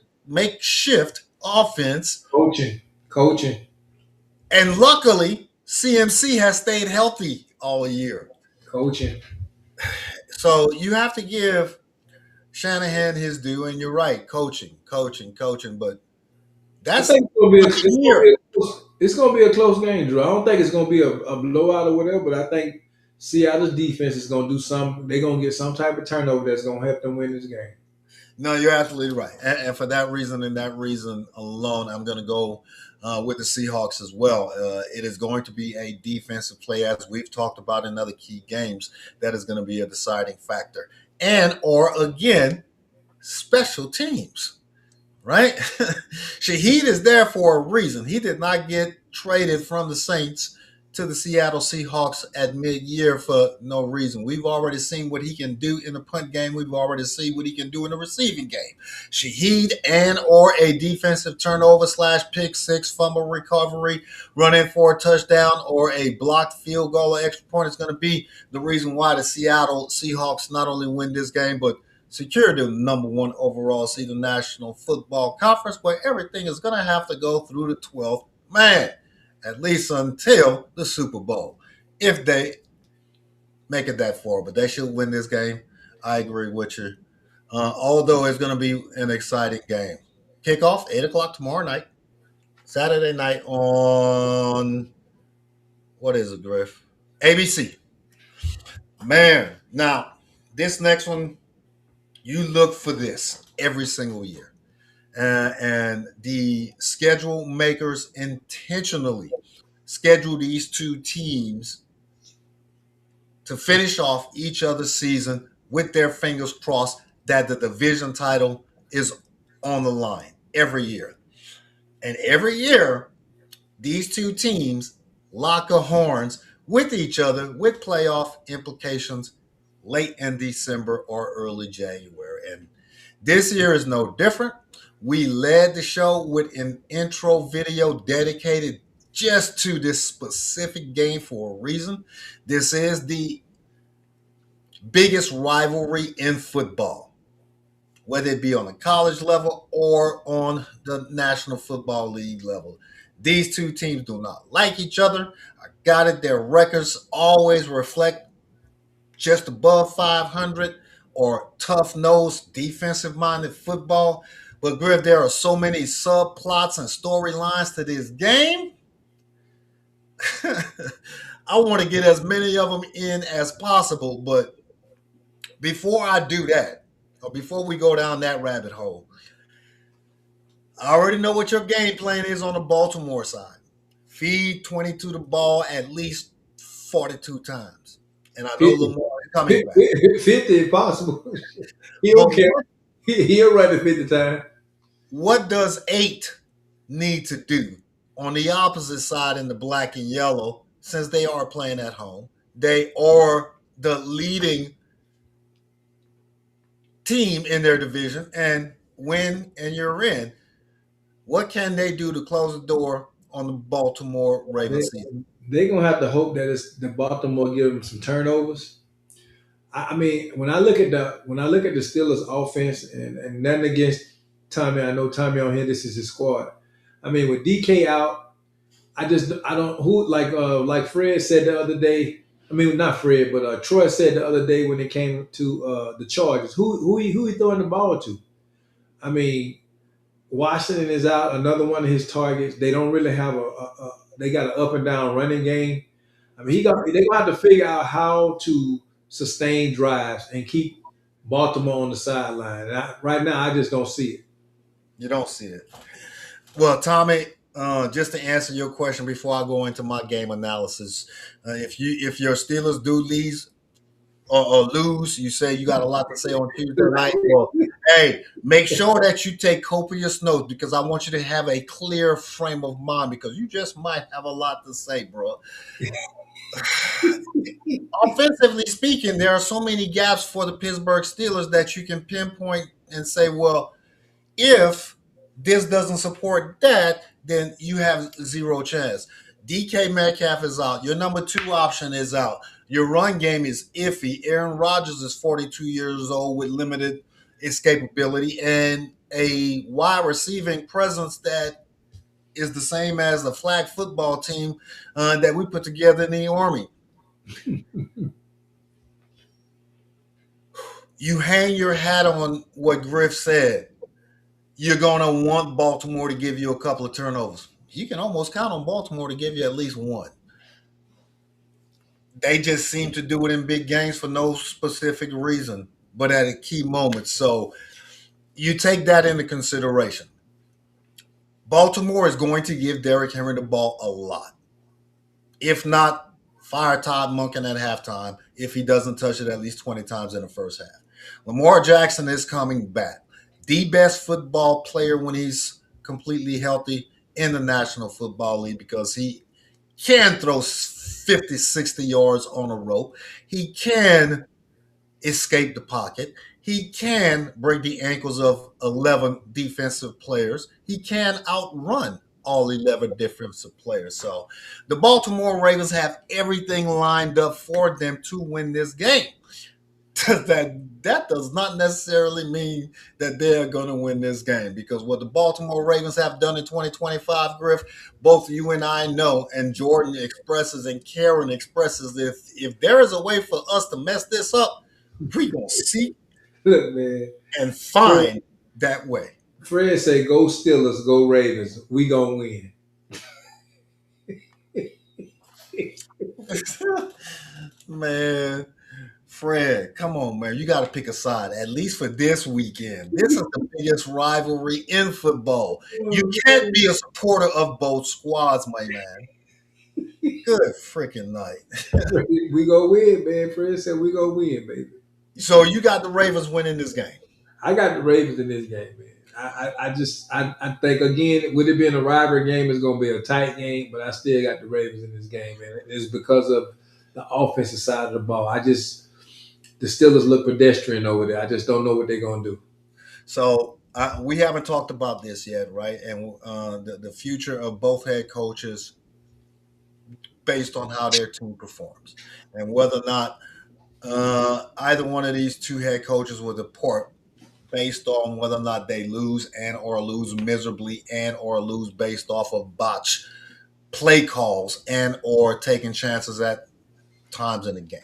offense. Coaching. And luckily, CMC has stayed healthy all year. Coaching. So you have to give Shanahan his due, and you're right, coaching. But that's it's going to be a close game, Drew. I don't think it's going to be a blowout or whatever, but I think Seattle's defense is going to do something. They're going to get some type of turnover that's going to help them win this game. No, you're absolutely right. And for that reason and that reason alone, I'm going to go with the Seahawks as well. It is going to be a defensive play, as we've talked about in other key games, that is going to be a deciding factor. And, or again, special teams, right? Shaheed is there for a reason. He did not get traded from the Saints to the Seattle Seahawks at mid-year for no reason. We've already seen what he can do in the punt game. We've already seen what he can do in the receiving game. Shaheed and or a defensive turnover / pick six, fumble recovery, run in for a touchdown, or a blocked field goal or extra point is going to be the reason why the Seattle Seahawks not only win this game, but secure the number one overall seed in the National Football Conference, where everything is going to have to go through the 12th man, at least until the Super Bowl, if they make it that far. But they should win this game. I agree with you. Although it's going to be an exciting game. Kickoff, 8 o'clock tomorrow night. Saturday night on, what is it, Griff? ABC. Man, now, this next one, you look for this every single year. And the schedule makers intentionally schedule these two teams to finish off each other's season with their fingers crossed that the division title is on the line every year. And every year, these two teams lock horns with each other with playoff implications late in December or early January. And this year is no different. We led the show with an intro video dedicated just to this specific game for a reason. This is the biggest rivalry in football, whether it be on the college level or on the National Football League level. These two teams do not like each other. I got it. Their records always reflect just above 500 or tough-nosed, defensive-minded football. But, Griff, there are so many subplots and storylines to this game. I want to get as many of them in as possible. But before I do that, or before we go down that rabbit hole, I already know what your game plan is on the Baltimore side. Feed 22 the ball at least 42 times. And I know Lamar is coming back. 50 if possible. He don't care. He'll run it 50 times. What does 8 need to do on the opposite side in the black and yellow, since they are playing at home? They are the leading team in their division and win and you're in. What can they do to close the door on the Baltimore Ravens season? They're going to have to hope that it's the Baltimore give them some turnovers. I mean, when I look at the Steelers offense, and nothing against Tommy, I know Tommy on here, this is his squad. I mean, with DK out, I don't like Fred said the other day, I mean, not Fred, but Troy said the other day when it came to the Chargers, who he throwing the ball to? I mean, Washington is out, another one of his targets. They don't really have they got an up and down running game. I mean, they gonna have to figure out how to sustain drives and keep Baltimore on the sideline. And right now, I just don't see it. You don't see it. Well, Tommy, just to answer your question before I go into my game analysis, if your Steelers do lose or lose, you say you got a lot to say on Tuesday night. Well, hey, make sure that you take copious notes because I want you to have a clear frame of mind because you just might have a lot to say, bro. Offensively speaking, there are so many gaps for the Pittsburgh Steelers that you can pinpoint and say, well, if this doesn't support that, then you have zero chance. DK Metcalf is out. Your number 2 option is out. Your run game is iffy. Aaron Rodgers is 42 years old with limited escapability and a wide receiving presence that is the same as the flag football team that we put together in the Army. You hang your hat on what Griff said. You're going to want Baltimore to give you a couple of turnovers. You can almost count on Baltimore to give you at least one. They just seem to do it in big games for no specific reason, but at a key moment. So you take that into consideration. Baltimore is going to give Derrick Henry the ball a lot. If not, fire Todd Monken at halftime if he doesn't touch it at least 20 times in the first half. Lamar Jackson is coming back. The best football player when he's completely healthy in the National Football League because he can throw 50, 60 yards on a rope. He can escape the pocket. He can break the ankles of 11 defensive players. He can outrun all 11 defensive players. So the Baltimore Ravens have everything lined up for them to win this game. That does not necessarily mean that they're going to win this game because what the Baltimore Ravens have done in 2025, Griff, both you and I know, and Jordan expresses and Karen expresses, if there is a way for us to mess this up, we're going to seek Look, man, and find that way. Fred say, "Go Steelers, go Ravens. We gonna win." Man. Fred, come on, man. You got to pick a side, at least for this weekend. This is the biggest rivalry in football. You can't be a supporter of both squads, my man. Good freaking night. We gonna win, man. Fred said we gonna win, baby. So you got the Ravens winning this game. I got the Ravens in this game, man. I think, again, with it being a rivalry game, it's going to be a tight game, but I still got the Ravens in this game, man. It's because of the offensive side of the ball. The Steelers look pedestrian over there. I just don't know what they're going to do. So we haven't talked about this yet, right? And the future of both head coaches based on how their team performs and whether or not either one of these two head coaches will depart based on whether or not they lose and or lose miserably and or lose based off of botch play calls and or taking chances at times in the game.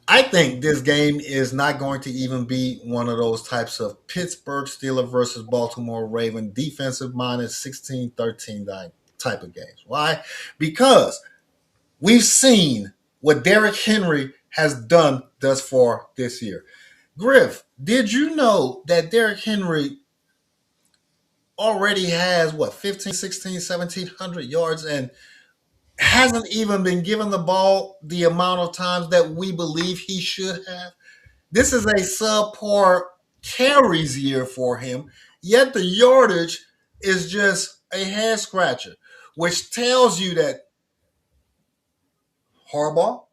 I think this game is not going to even be one of those types of Pittsburgh Steelers versus Baltimore Raven defensive minded 16-13 type of games. Why? Because we've seen what Derrick Henry has done thus far this year. Griff, did you know that Derrick Henry already has, 15, 16, 1,700 yards and hasn't even been given the ball the amount of times that we believe he should have? This is a subpar carries year for him, yet the yardage is just a head scratcher, which tells you that Harbaugh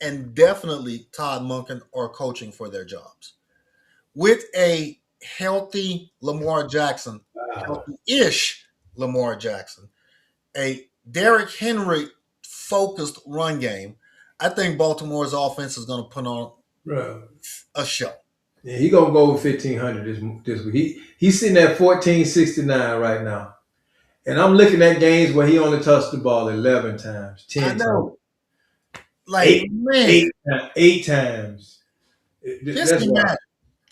and definitely Todd Monken are coaching for their jobs. With a healthy Lamar Jackson, healthy-ish Lamar Jackson, a Derrick Henry focused run game, I think Baltimore's offense is going to put on a show. Yeah, he's going to go over 1,500 this week. He's sitting at 1469 right now. And I'm looking at games where he only touched the ball 11 times, 10 I times, know. Like, man, eight times. just That's why. imagine.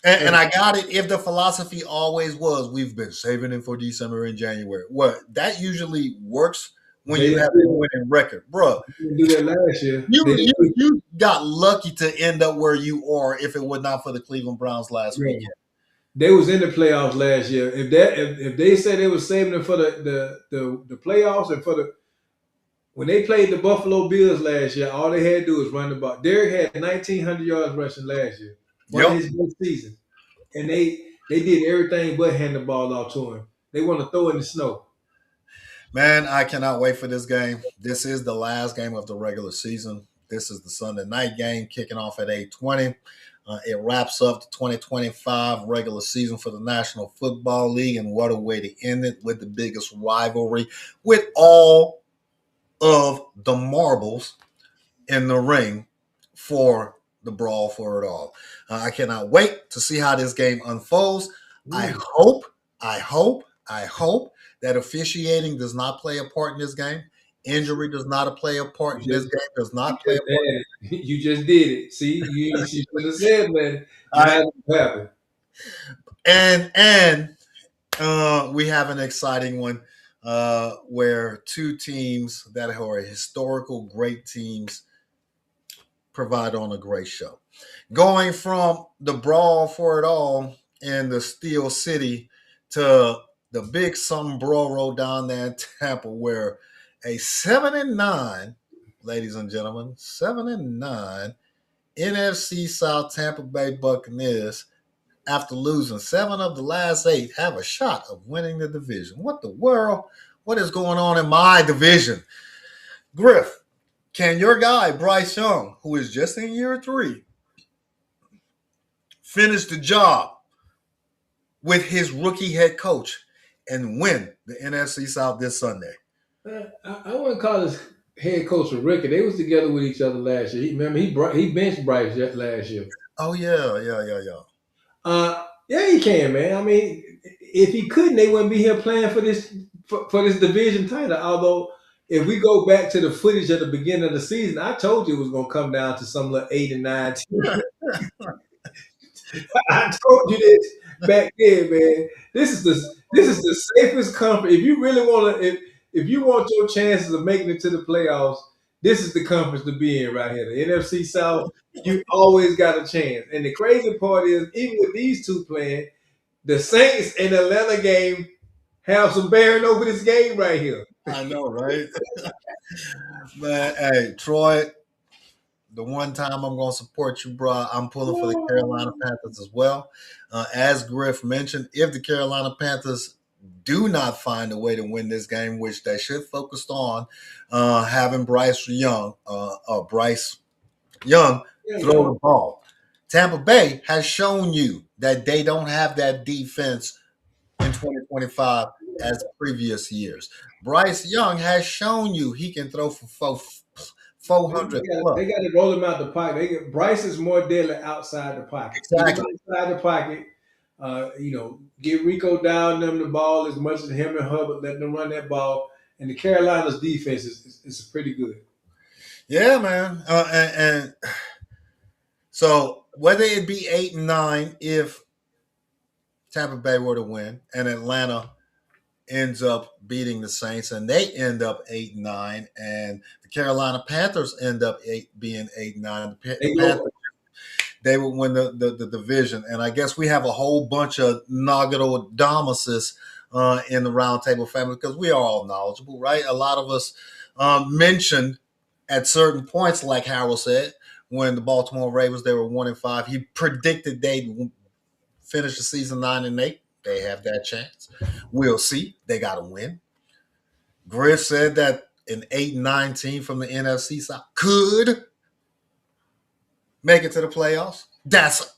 And I got it. If the philosophy always was, we've been saving it for December and January. What that usually works when They you have a winning record, bro. didn't do that last year. You got lucky to end up where you are if it were not for the Cleveland Browns last weekend. They was in the playoffs last year. If they said they were saving it for the playoffs and for the when they played the Buffalo Bills last year, all they had to do was run the ball. Derek had 1,900 yards rushing last year, one of his best seasons, and they did everything but hand the ball off to him. They want to throw in the snow. Man, I cannot wait for this game. This is the last game of the regular season. This is the Sunday night game kicking off at 8:20. It wraps up the 2025 regular season for the National Football League, and what a way to end it with the biggest rivalry, with all of the marbles in the ring for the brawl for it all. I cannot wait to see how this game unfolds. I hope that officiating does not play a part in this game. Injury does not play a part in this game. Does not play a part. You just did it. See, you should have said, man. Happen. And we have an exciting one where two teams that are historical great teams provide on a great show. Going from the brawl for it all in the Steel City to the big sombrero down there in Tampa, where a 7-9, ladies and gentlemen, 7-9 NFC South Tampa Bay Buccaneers, after losing 7 of the last 8, have a shot of winning the division. What the world? What is going on in my division? Griff, can your guy, Bryce Young, who is just in year 3, finish the job with his rookie head coach and win the NFC South this Sunday? I wouldn't call his head coach a rookie. They was together with each other last year. He benched Bryce last year. Oh, yeah. Yeah, he can, man. I mean, if he couldn't, they wouldn't be here playing for this division title. Although, if we go back to the footage at the beginning of the season, I told you it was going to come down to some little 8-9 team. I told you this back then, man. This is the safest conference. If you really want to, if you want your chances of making it to the playoffs, this is the conference to be in right here. The NFC South, you always got a chance. And the crazy part is, even with these two playing, the Saints and Atlanta game have some bearing over this game right here. I know, right? Man, hey, Troy, the one time I'm going to support you, bro, I'm pulling for the Carolina Panthers as well. As Griff mentioned, if the Carolina Panthers do not find a way to win this game, which they should focus on, having Bryce Young throw the ball. Tampa Bay has shown you that they don't have that defense in 2025 as previous years. Bryce Young has shown you he can throw for 400 plus. They got to roll him out the pocket. Bryce is more deadly outside the pocket. Exactly. Outside the pocket, get Rico down them the ball as much as him and Hubbard, letting them run that ball. And the Carolina's defense is pretty good. Yeah, man. And so whether it be 8-9 if Tampa Bay were to win and Atlanta ends up beating the Saints and they end up 8-9 and the Carolina Panthers end up being 8-9, they would win the division. And I guess we have a whole bunch of Nagatodamuses in the Roundtable family because we are all knowledgeable, right? A lot of us mentioned at certain points, like Harold said, when the Baltimore Ravens, they were 1-5, he predicted they'd finish the season 9-8. They have that chance. We'll see. They got to win. Griff said that an 8-9 team from the NFC South could make it to the playoffs. That's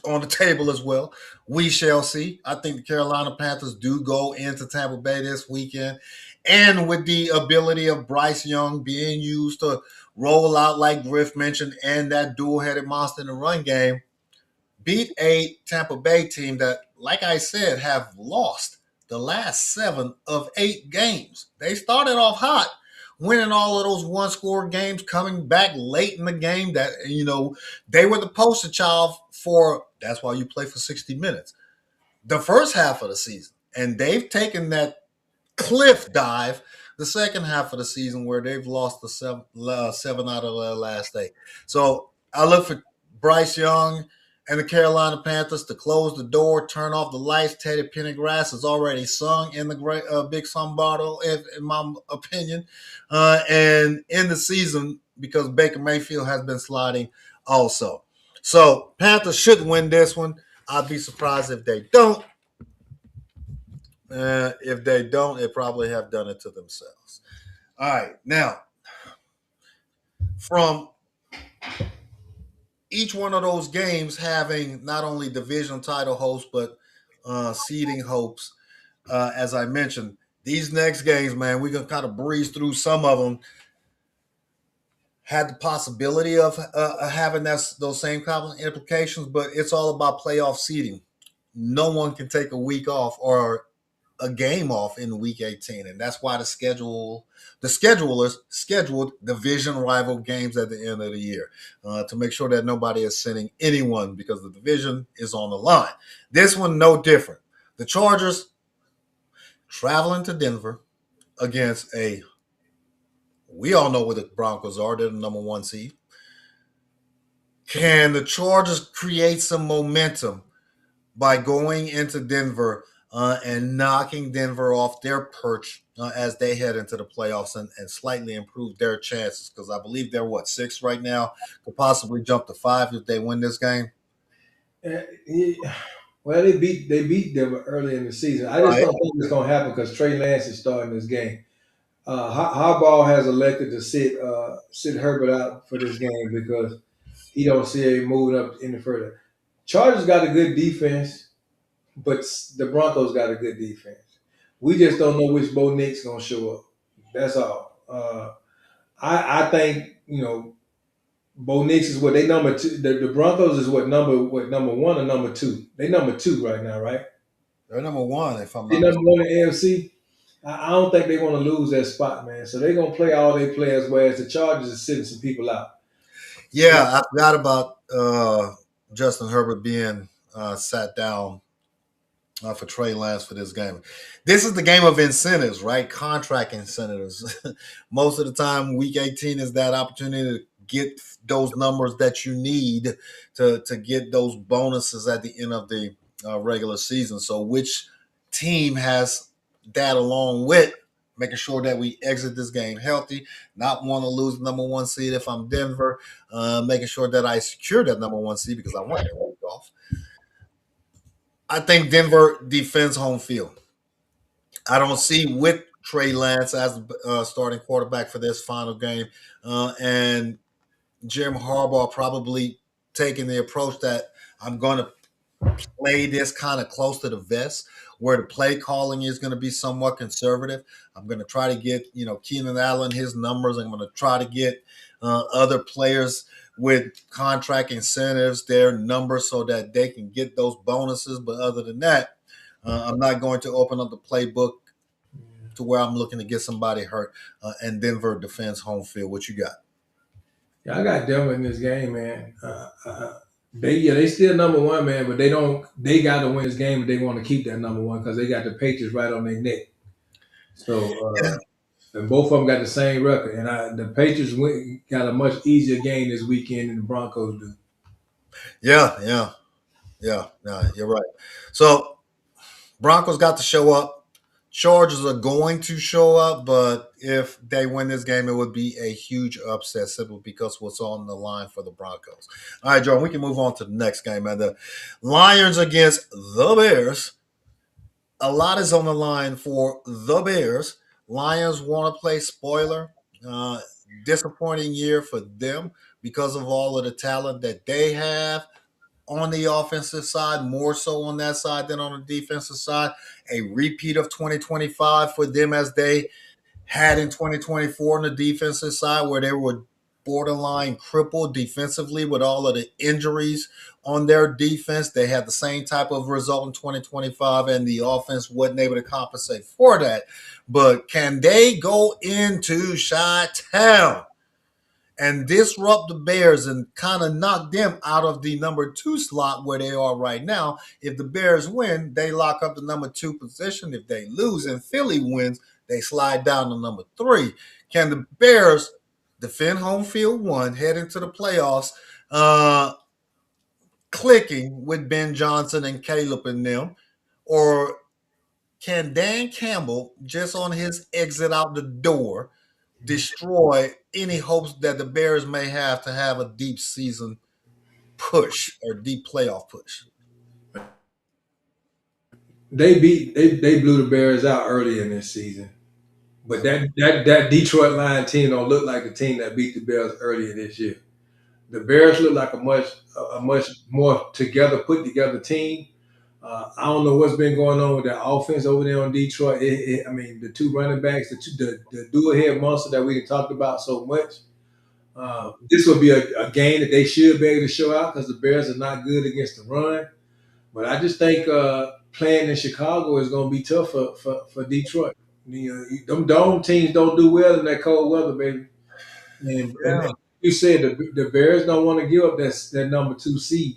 on the table as well. We shall see. I think the Carolina Panthers do go into Tampa Bay this weekend. And with the ability of Bryce Young being used to roll out like Griff mentioned and that dual-headed monster in the run game, beat a Tampa Bay team that, like I said, have lost the last 7 of 8 games. They started off hot, winning all of those one-score games, coming back late in the game. That they were the poster child for. That's why you play for 60 minutes. The first half of the season, and they've taken that cliff dive the second half of the season where they've lost the 7 out of their last 8. So I look for Bryce Young and the Carolina Panthers to close the door, turn off the lights. Teddy Pendergrass has already sung in the great Big Sun Bottle, in my opinion, and in the season because Baker Mayfield has been sliding also. So Panthers should win this one. I'd be surprised if they don't. If they don't, they probably have done it to themselves. All right. Now, from each one of those games having not only division title hopes, but seeding hopes, as I mentioned, these next games, man, we're going to kind of breeze through some of them. Had the possibility of having those same kind of implications, but it's all about playoff seeding. No one can take a week off or a game off in week 18, and that's why the schedulers scheduled division rival games at the end of the year to make sure that nobody is sending anyone because the division is on the line. This one, no different. The Chargers traveling to Denver against we all know where the Broncos are. They're the number 1 seed. Can the Chargers create some momentum by going into Denver and knocking Denver off their perch as they head into the playoffs and slightly improve their chances? Because I believe they're 6 right now. Could possibly jump to 5 if they win this game. Well, they beat Denver early in the season. I just don't think it's going to happen because Trey Lance is starting this game. Harbaugh has elected to sit Herbert out for this game because he don't see him moving up any further. Chargers got a good defense, but the Broncos got a good defense. We just don't know which Bo Nick's going to show up. That's all. I think, Bo Nix is what they number 2. The Broncos is number 1 or number 2? They number 2 right now, right? They're number 1 if I'm not mistaken. They number 1 in AFC. I don't think they're going to lose that spot, man. So they're going to play all their players, whereas the Chargers are sitting some people out. Yeah, I forgot about Justin Herbert being sat down for Trey Lance for this game. This is the game of incentives, right? Contract incentives. Most of the time, week 18 is that opportunity to get those numbers that you need to get those bonuses at the end of the regular season. So which team has that along with making sure that we exit this game healthy, not want to lose the number 1 seed if I'm Denver, making sure that I secure that number 1 seed because I want that week off. I think Denver defends home field. I don't see with Trey Lance as starting quarterback for this final game, and Jim Harbaugh probably taking the approach that I'm going to play this kind of close to the vest, where the play calling is going to be somewhat conservative. I'm going to try to get, Keenan Allen his numbers. I'm going to try to get other players with contract incentives, their numbers, so that they can get those bonuses. But other than that, I'm not going to open up the playbook to where I'm looking to get somebody hurt. And Denver defends home field. What you got? Yeah, I got Denver in this game, man. They still number 1, man, but they got to win this game if they want to keep that number 1 because they got the Patriots right on their neck. So, and both of them got the same record, and the Patriots got a much easier game this weekend than the Broncos do. Yeah, you're right. So, Broncos got to show up. Chargers are going to show up, but if they win this game, it would be a huge upset simply because what's on the line for the Broncos. All right, Jordan, we can move on to the next game, man. The Lions against the Bears. A lot is on the line for the Bears. Lions want to play spoiler. Disappointing year for them because of all of the talent that they have on the offensive side, more so on that side than on the defensive side. A repeat of 2025 for them as they had in 2024 on the defensive side, where they were borderline crippled defensively with all of the injuries on their defense. They had the same type of result in 2025, and the offense wasn't able to compensate for that. But can they go into Chi-Town and disrupt the Bears and kind of knock them out of the number 2 slot where they are right now? If the Bears win, they lock up the number 2 position. If they lose and Philly wins, they slide down to number 3. Can the Bears defend home field 1, head into the playoffs, clicking with Ben Johnson and Caleb and them? Or can Dan Campbell, just on his exit out the door, destroy any hopes that the Bears may have to have a deep season push or deep playoff push? They blew the Bears out early in this season. But that Detroit Lions team don't look like the team that beat the Bears earlier this year. The Bears look like a much more put together team. I don't know what's been going on with that offense over there on Detroit. I mean, the 2 running backs, the dual-head monster that we talked about so much. This will be a game that they should be able to show out because the Bears are not good against the run. But I just think playing in Chicago is going to be tough for Detroit. Them dome teams don't do well in that cold weather, baby. And you said the Bears don't want to give up that number 2 seed.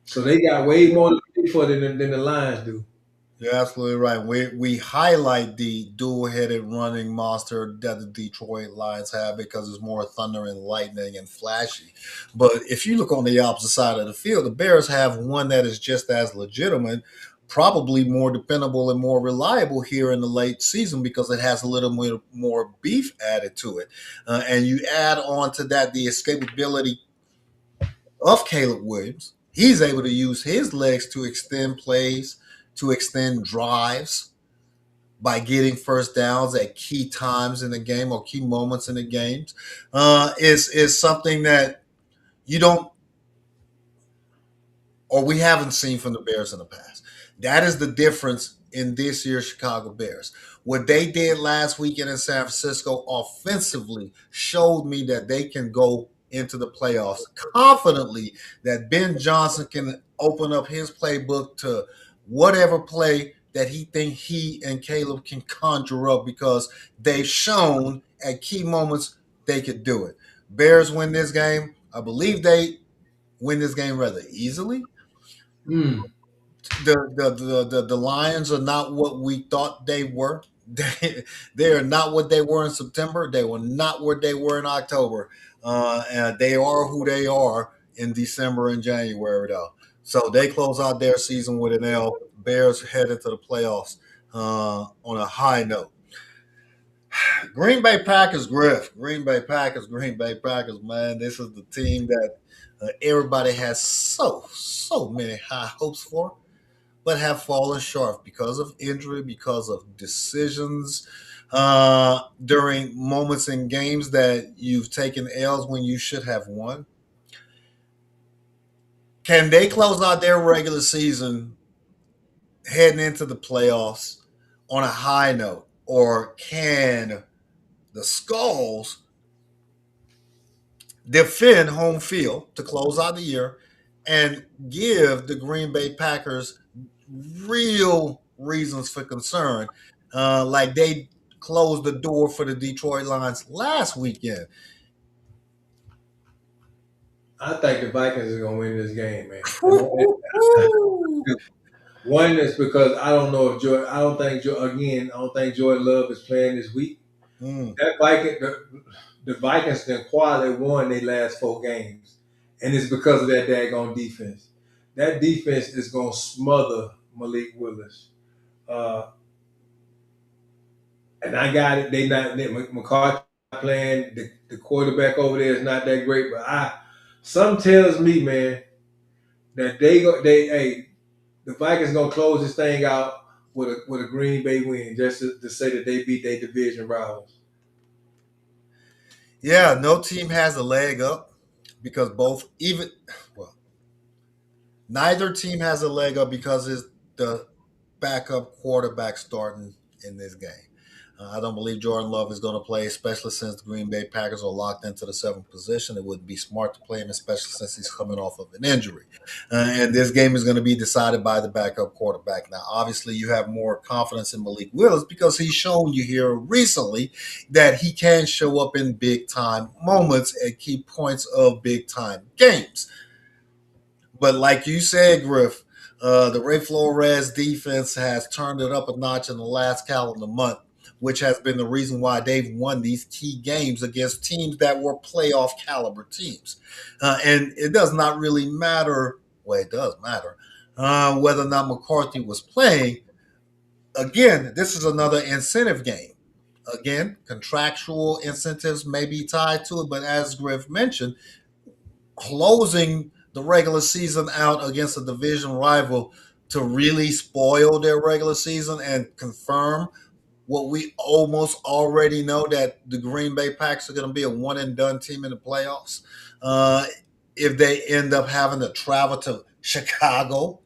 So they got way more to play for than the Lions do. You're absolutely right. We highlight the dual-headed running monster that the Detroit Lions have because it's more thunder and lightning and flashy. But if you look on the opposite side of the field, the Bears have one that is just as legitimate, probably more dependable and more reliable here in the late season because it has a little more beef added to it. And you add on to that the escapability of Caleb Williams. He's able to use his legs to extend plays, to extend drives by getting first downs at key times in the game or key moments in the games. Is something that you don't or we haven't seen from the Bears in the past. That is the difference in this year's Chicago Bears. What they did last weekend in San Francisco offensively showed me that they can go into the playoffs confidently, that Ben Johnson can open up his playbook to whatever play that he thinks he and Caleb can conjure up because they've shown at key moments they could do it. Bears win this game. I believe they win this game rather easily. The Lions are not what we thought they were. They are not what they were in September. They were not what they were in October. And they are who they are in December and January, though. So they close out their season with an L. Bears head into the playoffs on a high note. Green Bay Packers, Griff. Green Bay Packers, man. This is the team that everybody has so many high hopes for, but have fallen short because of injury, because of decisions during moments in games that you've taken L's when you should have won. Can they close out their regular season heading into the playoffs on a high note? Or can the Skulls defend home field to close out the year and give the Green Bay Packers real reasons for concern, like they closed the door for the Detroit Lions last weekend? I think the Vikings are going to win this game, man. One is because I don't think Jordan Love is playing this week. That the Vikings then quietly won their last 4 games, and it's because of that daggone defense. That defense is going to smother Malik Willis. And I got it. McCarthy playing. The quarterback over there is not that great, but something tells me, man, that the Vikings gonna close this thing out with a Green Bay win, just to say that they beat their division rivals. Yeah, no team has a leg up because neither team has a leg up because it's the backup quarterback starting in this game. I don't believe Jordan Love is going to play, especially since the Green Bay Packers are locked into the seventh position. It would be smart to play him, especially since he's coming off of an injury. And this game is going to be decided by the backup quarterback. Now, obviously, you have more confidence in Malik Willis because he's shown you here recently that he can show up in big-time moments at key points of big-time games. But like you said, Griff, the Ray Flores defense has turned it up a notch in the last calendar month, which has been the reason why they've won these key games against teams that were playoff caliber teams. And it does not really matter. Well, it does matter whether or not McCarthy was playing. Again, this is another incentive game. Again, contractual incentives may be tied to it, but as Griff mentioned, closing the regular season out against a division rival to really spoil their regular season and confirm what we almost already know, that the Green Bay Packers are going to be a one and done team in the playoffs. If they end up having to travel to Chicago,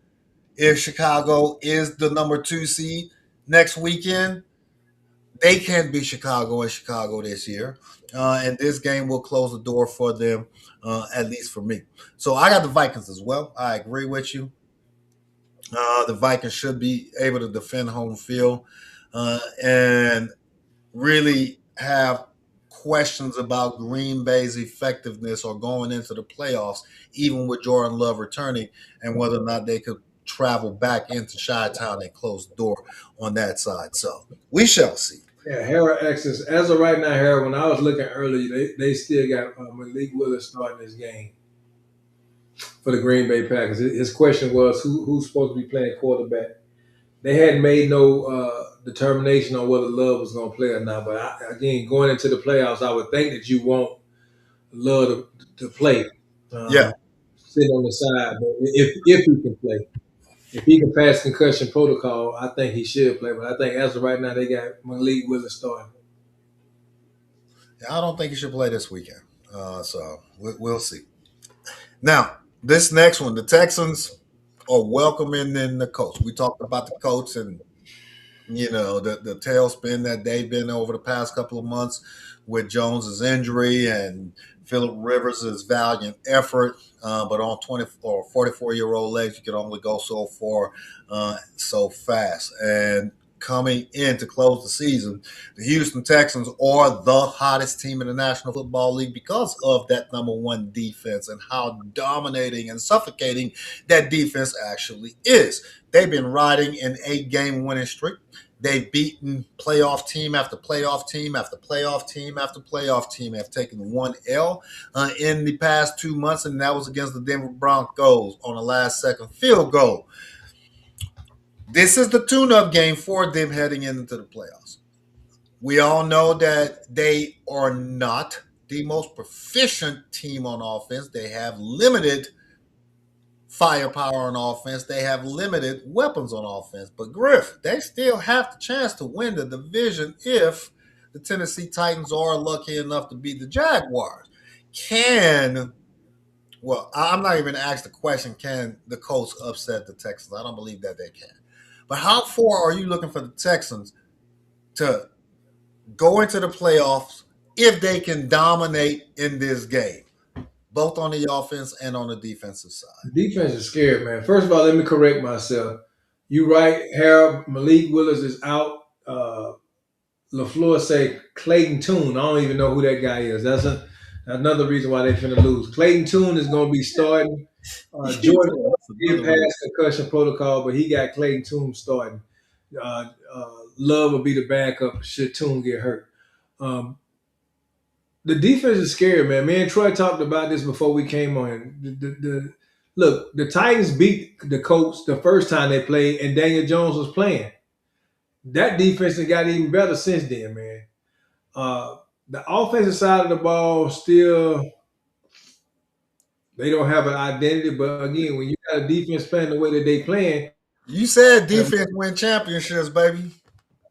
if Chicago is the number 2 seed next weekend, they can't beat Chicago in Chicago this year. And this game will close the door for them, at least for me. So I got the Vikings as well. I agree with you. The Vikings should be able to defend home field and really have questions about Green Bay's effectiveness or going into the playoffs, even with Jordan Love returning, and whether or not they could travel back into Chi-Town and close the door on that side. So we shall see. Yeah, Harold X's. As of right now, Harold, when I was looking earlier, they still got Malik Willis starting this game for the Green Bay Packers. His question was who's supposed to be playing quarterback. They hadn't made no determination on whether Love was going to play or not. But again, going into the playoffs, I would think that you want Love to play. Yeah. Sit on the side, but if he can play. If he can pass concussion protocol, I think he should play. But I think as of right now, they got Malik Willis starting. I don't think he should play this weekend. So we'll see. Now, this next one, the Texans are welcoming in the coach. We talked about the coach and, the tailspin that they've been over the past couple of months with Jones's injury and Phillip Rivers' valiant effort. But on 24 or 44-year-old legs, you can only go so far so fast. And coming in to close the season, the Houston Texans are the hottest team in the National Football League because of that number 1 defense and how dominating and suffocating that defense actually is. They've been riding an 8-game winning streak. They've beaten playoff team after playoff team after playoff team after playoff team. Have taken 1 L in the past 2 months, and that was against the Denver Broncos on a last-second field goal. This is the tune-up game for them heading into the playoffs. We all know that they are not the most proficient team on offense. They have limited firepower on offense. They have limited weapons on offense. But Griff, they still have the chance to win the division if the Tennessee Titans are lucky enough to beat the Jaguars. I'm not even asked the question, can the Colts upset the Texans? I don't believe that they can. But how far are you looking for the Texans to go into the playoffs if they can dominate in this game, both on the offense and on the defensive side? The defense is scared, man. First of all, let me correct myself. You right, Harold. Malik Willis is out. LaFleur say Clayton Tune. I don't even know who that guy is. That's another reason why they're finna lose. Clayton Tune is going to be starting. Jordan did pass concussion protocol, but he got Clayton Tune starting. Love will be the backup should Tune get hurt. The defense is scary, man. Me and Troy talked about this before we came on. Look, the Titans beat the Colts the first time they played, and Daniel Jones was playing. That defense has got even better since then, man. The offensive side of the ball still, they don't have an identity. But again, when you got a defense playing the way that they playing, you said defense win championships, baby.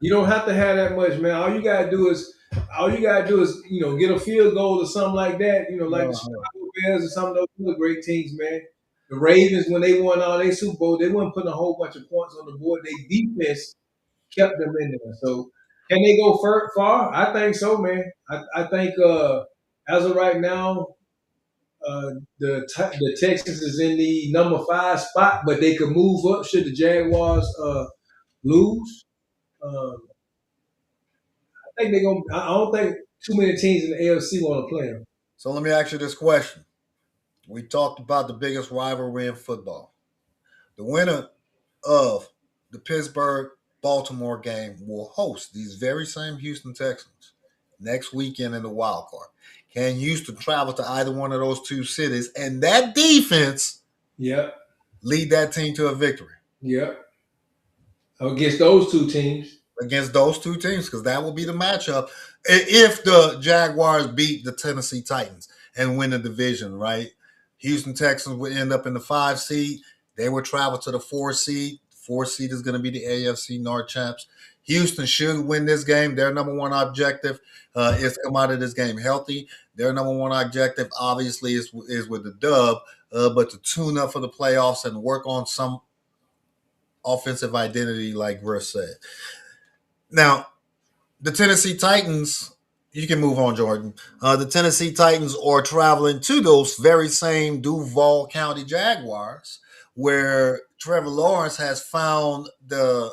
You don't have to have that much, man. All you gotta do is get a field goal or something like that. Like the Chicago Bears and some of those other great teams, man. The Ravens, when they won all their Super Bowl, they weren't putting a whole bunch of points on the board. Their defense kept them in there. So Can they go far? I think so, man. I think as of right now, the Texans is in the number 5 spot, but they could move up should the Jaguars lose. Um, I think they're gonna. I don't think too many teams in the AFC want to play them. So let me ask you this question. We talked about the biggest rivalry in football. The winner of the Pittsburgh Baltimore game will host these very same Houston Texans next weekend in the wild card. Can Houston travel to either one of those two cities and that defense Yep. lead that team to a victory? Yep. Against those two teams. Against those two teams, because that will be the matchup if the Jaguars beat the Tennessee Titans and win the division, right? Houston Texans would end up in the 5 seed. They would travel to the 4 seed. 4 seed is going to be the AFC North champs. Houston should win this game. Their number one objective is come out of this game healthy. Their number one objective, obviously, is with the dub, but to tune up for the playoffs and work on some offensive identity, like Griff said. Now, the Tennessee Titans, you can move on, Jordan. The Tennessee Titans are traveling to those very same Duval County Jaguars, where Trevor Lawrence has found the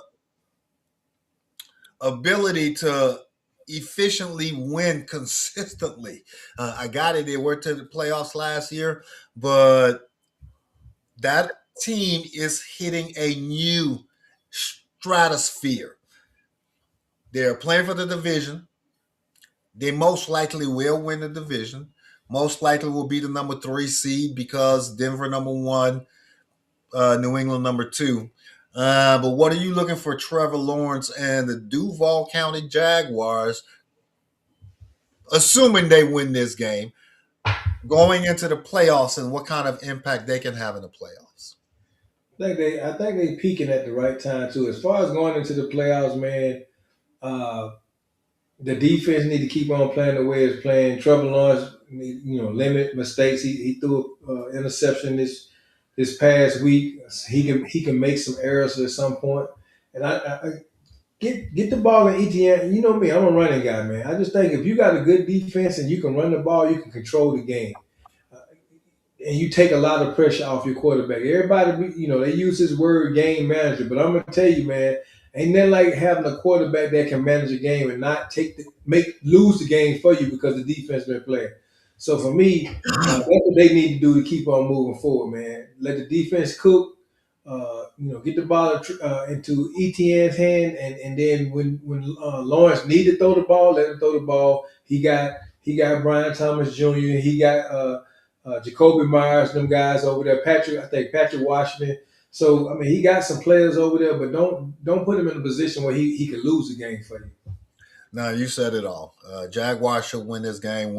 ability to efficiently win consistently. I got it. They went to the playoffs last year, but that team is hitting a new stratosphere. They're playing for the division. They most likely will win the division. Most likely will be the number 3 seed because Denver number 1, New England number 2. But what are you looking for Trevor Lawrence and the Duval County Jaguars, assuming they win this game, going into the playoffs, and what kind of impact they can have in the playoffs? I think they peaking at the right time too. As far as going into the playoffs, man, the defense need to keep on playing the way it's playing. Trevor Lawrence, limit mistakes. He threw an interception this past week. He can make some errors at some point. And I get the ball in ETN. You know me, I'm a running guy, man. I just think if you got a good defense and you can run the ball, you can control the game. And you take a lot of pressure off your quarterback. Everybody, they use this word game manager, but I'm gonna tell you, man, ain't nothing like having a quarterback that can manage a game and not lose the game for you because the defense been playing. So for me, that's what they need to do to keep on moving forward, man. Let the defense cook. Get the ball into ETN's hand, and then when Lawrence need to throw the ball, let him throw the ball. He got Brian Thomas Jr. He got Jacoby Myers, them guys over there. Patrick Washington. So he got some players over there, but don't put him in a position where he could lose the game for you. No, you said it all. Jaguars should win this game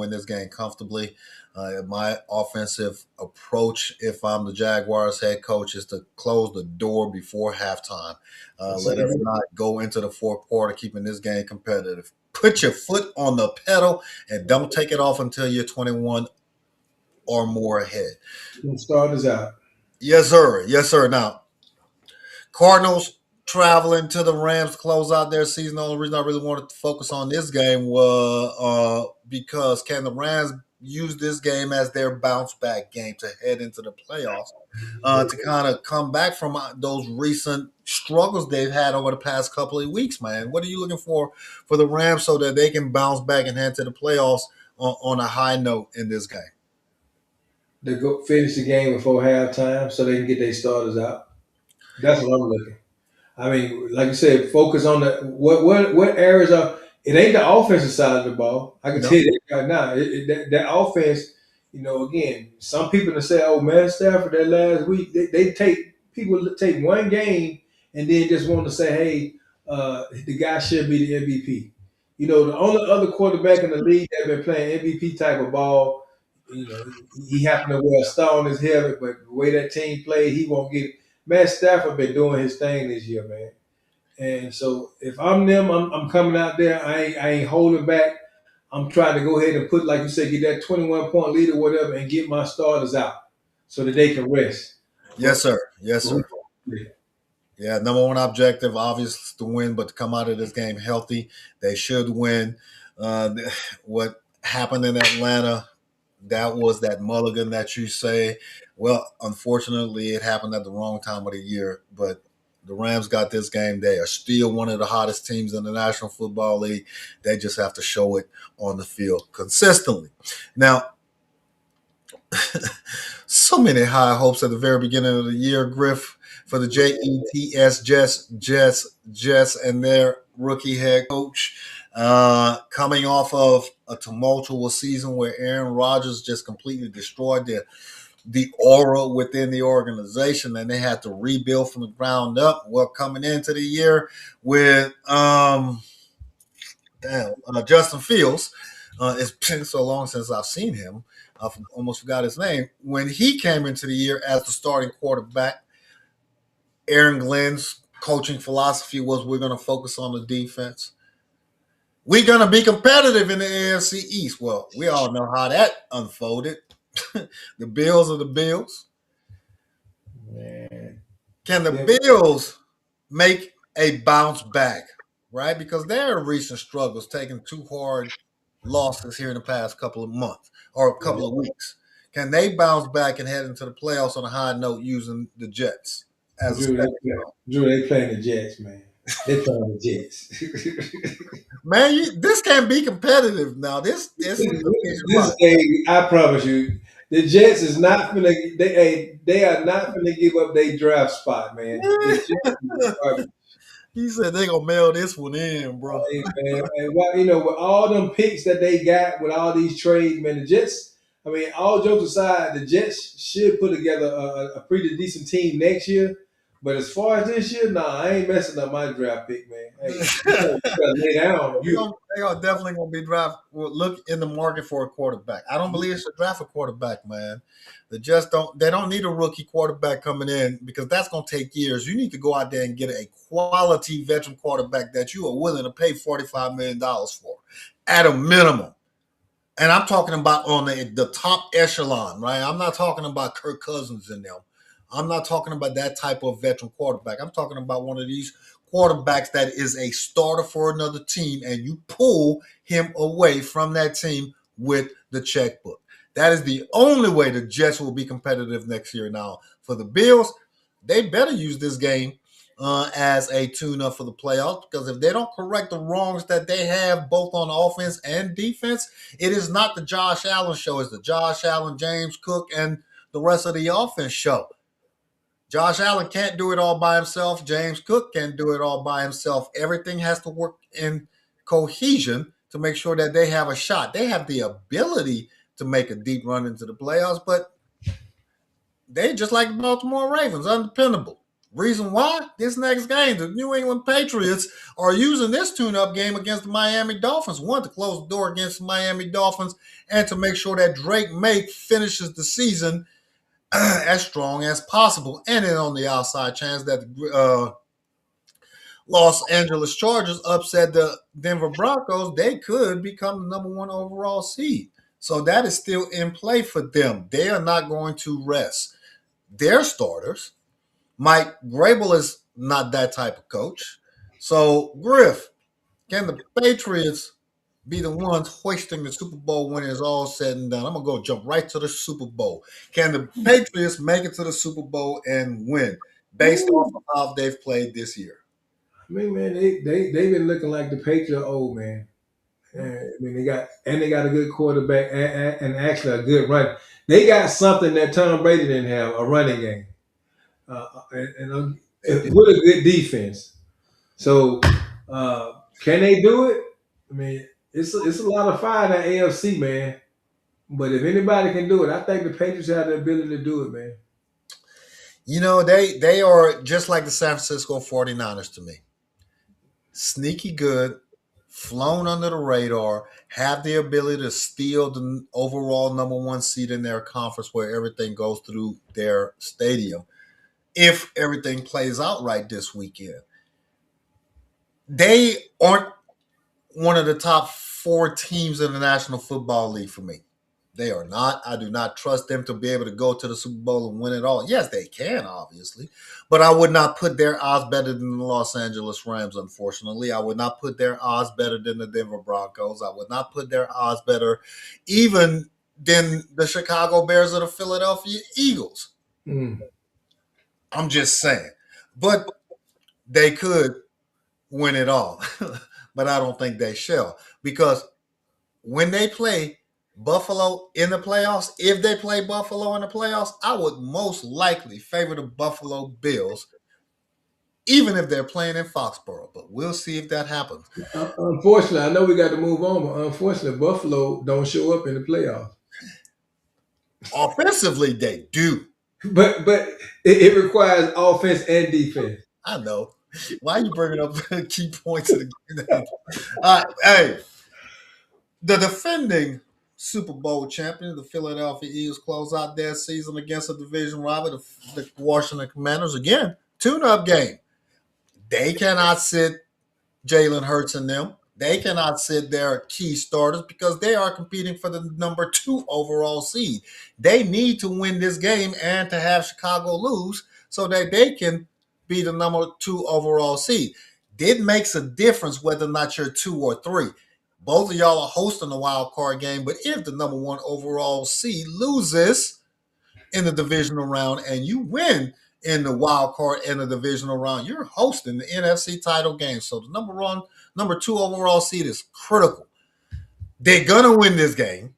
comfortably. My offensive approach, if I'm the Jaguars head coach, is to close the door before halftime. Let us not go into the fourth quarter, keeping this game competitive. Put your foot on the pedal and don't take it off until you're 21 or more ahead. Start us out. Yes, sir. Yes, sir. Now, Cardinals traveling to the Rams to close out their season. The only reason I really wanted to focus on this game was because can the Rams use this game as their bounce back game to head into the playoffs, to kind of come back from those recent struggles they've had over the past couple of weeks, man? What are you looking for the Rams so that they can bounce back and head to the playoffs on a high note in this game? They go finish the game before halftime so they can get their starters out. That's what I'm looking. Like you said, focus on what areas are. It ain't the offensive side of the ball. I can tell you that right now. That offense, again, some people that say, "Oh, man, Stafford that last week," they take one game and then just want to say, "Hey, the guy should be the MVP." The only other quarterback in the league that been playing MVP type of ball, he happened to wear a star on his helmet, but the way that team played, he won't get it. Matt Stafford been doing his thing this year, man. And so if I'm them, I'm coming out there. I ain't holding back. I'm trying to go ahead and put, like you said, get that 21-point lead or whatever and get my starters out so that they can rest. Yes, sir. Yes, sir. Yeah, number one objective, obviously, to win, but to come out of this game healthy. They should win. Uh, what happened in Atlanta, that was that mulligan that you say. Well, unfortunately, it happened at the wrong time of the year, but the Rams got this game. They are still one of the hottest teams in the National Football League. They just have to show it on the field consistently. Now, so many high hopes at the very beginning of the year, Griff, for the Jets, and their rookie head coach, coming off of a tumultuous season where Aaron Rodgers just completely destroyed the aura within the organization, and they had to rebuild from the ground up. Well, coming into the year with Justin Fields, it's been so long since I've seen him. I almost forgot his name. When he came into the year as the starting quarterback, Aaron Glenn's coaching philosophy was we're going to focus on the defense. We're going to be competitive in the AFC East. Well, we all know how that unfolded. The Bills are the Bills. Man. Can the Bills make a bounce back, right? Because they're recent struggles, taking 2 hard losses here in the past couple of months or a couple of weeks. Can they bounce back and head into the playoffs on a high note using the Jets as Drew, they playing the Jets, man. They playing the Jets. Man, this can't be competitive now. This game, I promise you, the Jets is not gonna. They are not gonna give up their draft spot, man. He said they gonna mail this one in, bro. Hey, man, and with all them picks that they got with all these trades, man, the Jets. I mean, all jokes aside, the Jets should put together a pretty decent team next year. But as far as this year, I ain't messing up my draft pick, man. Hey, you gotta lay down. They are definitely going to be look in the market for a quarterback. I don't believe it's a draft a quarterback, man. They don't need a rookie quarterback coming in because that's going to take years. You need to go out there and get a quality veteran quarterback that you are willing to pay $45 million for at a minimum. And I'm talking about on the top echelon, right? I'm not talking about Kirk Cousins in them. I'm not talking about that type of veteran quarterback. I'm talking about one of these quarterbacks that is a starter for another team, and you pull him away from that team with the checkbook. That is the only way the Jets will be competitive next year. Now, for the Bills, they better use this game as a tune-up for the playoffs because if they don't correct the wrongs that they have both on offense and defense, it is not the Josh Allen show. It's the Josh Allen, James Cook, and the rest of the offense show. Josh Allen can't do it all by himself. James Cook can't do it all by himself. Everything has to work in cohesion to make sure that they have a shot. They have the ability to make a deep run into the playoffs, but they just like the Baltimore Ravens, undependable. Reason why? This next game, the New England Patriots are using this tune-up game against the Miami Dolphins. One, to close the door against the Miami Dolphins and to make sure that Drake May finishes the season as strong as possible. And then on the outside chance that the Los Angeles Chargers upset the Denver Broncos, they could become the number 1 overall seed. So that is still in play for them. They are not going to rest their starters. Mike Grable is not that type of coach. So, Griff, can the Patriots be the ones hoisting the Super Bowl when it's all said and done? I'm going to go jump right to the Super Bowl. Can the Patriots make it to the Super Bowl and win based off of how they've played this year? I mean, man, they've been looking like the Patriots old, man. I mean, they got a good quarterback and actually a good run. They got something that Tom Brady didn't have, a running game, and with a good defense. So, can they do it? I mean, it's a lot of fire in that AFC, man. But if anybody can do it, I think the Patriots have the ability to do it, man. You know, they are just like the San Francisco 49ers to me. Sneaky good, flown under the radar, have the ability to steal the overall number 1 seed in their conference where everything goes through their stadium. If everything plays out right this weekend. They aren't one of the top 4 teams in the National Football League for me. They are not. I do not trust them to be able to go to the Super Bowl and win it all. Yes, they can, obviously, but I would not put their odds better than the Los Angeles Rams, unfortunately. I would not put their odds better than the Denver Broncos. I would not put their odds better even than the Chicago Bears or the Philadelphia Eagles. I'm just saying. But they could win it all, but I don't think they shall, because when they play Buffalo in the playoffs, if they play Buffalo in the playoffs, I would most likely favor the Buffalo Bills, even if they're playing in Foxborough. But we'll see if that happens. Unfortunately, I know we got to move on, but unfortunately, Buffalo don't show up in the playoffs. Offensively, they do. But it requires offense and defense. I know. Why are you bringing up key points of the game? Hey, the defending Super Bowl champion, the Philadelphia Eagles, close out their season against a division rival, the Washington Commanders. Again, tune-up game. They cannot sit Jalen Hurts and them. They cannot sit their key starters because they are competing for the number 2 overall seed. They need to win this game and to have Chicago lose so that they can be the number 2 overall seed. It makes a difference whether or not you're 2 or 3. Both of y'all are hosting the wild card game, but if the number 1 overall seed loses in the divisional round and you win in the wild card and the divisional round, you're hosting the NFC title game. So the number 2 overall seed is critical. They're gonna win this game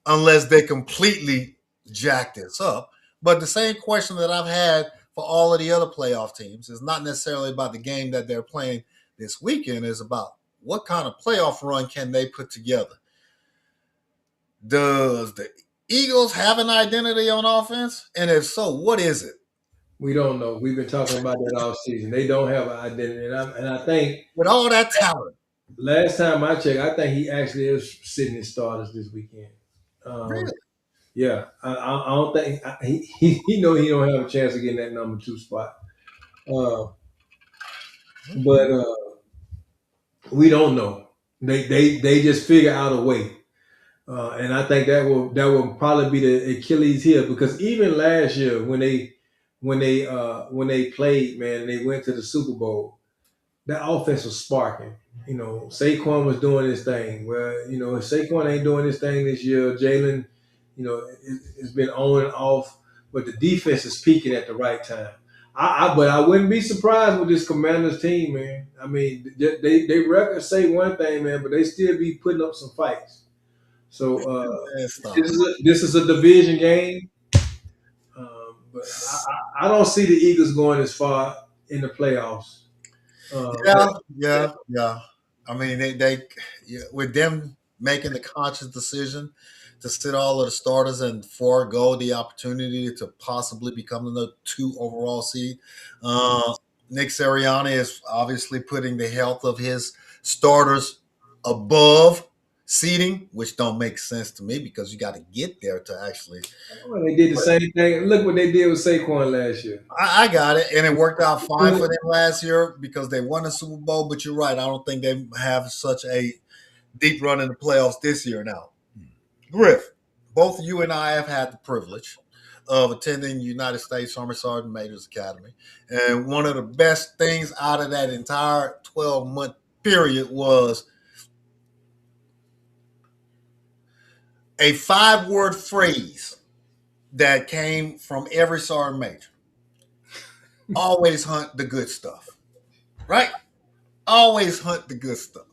unless they completely jack this up. But the same question that I've had for all of the other playoff teams is not necessarily about the game that they're playing this weekend, is about what kind of playoff run can they put together. Does the Eagles have an identity on offense? And if so, what is it? We don't know. We've been talking about that all season. They don't have an identity. And I think with all that talent, last time I checked, I think he actually is sitting his starters this weekend. really? Yeah. I don't think he know he don't have a chance of getting that number 2 spot. But we don't know. They just figure out a way. And I think that will probably be the Achilles heel, because even last year when they played, man, and they went to the Super Bowl, that offense was sparking. You know, Saquon was doing his thing. Well, you know, Saquon ain't doing his thing this year. Jalen, you know, it's been on and off, but the defense is peaking at the right time. But I wouldn't be surprised with this Commanders team, man. I mean, they records say one thing, man, but they still be putting up some fights. So this is a division game, but I don't see the Eagles going as far in the playoffs. Yeah. I mean, they with them making the conscious decision to sit all of the starters and forego the opportunity to possibly become the 2 overall seed. Nick Sirianni is obviously putting the health of his starters above seeding, which don't make sense to me because you got to get there to actually. Well, they did the same thing. Look what they did with Saquon last year. I got it, and it worked out fine for them last year because they won the Super Bowl. But you're right; I don't think they have such a deep run in the playoffs this year. Now, Griff, both you and I have had the privilege of attending United States Army Sergeant Major's Academy, and one of the best things out of that entire 12-month period was a 5-word phrase that came from every sergeant major. Always hunt the good stuff. Right? Always hunt the good stuff.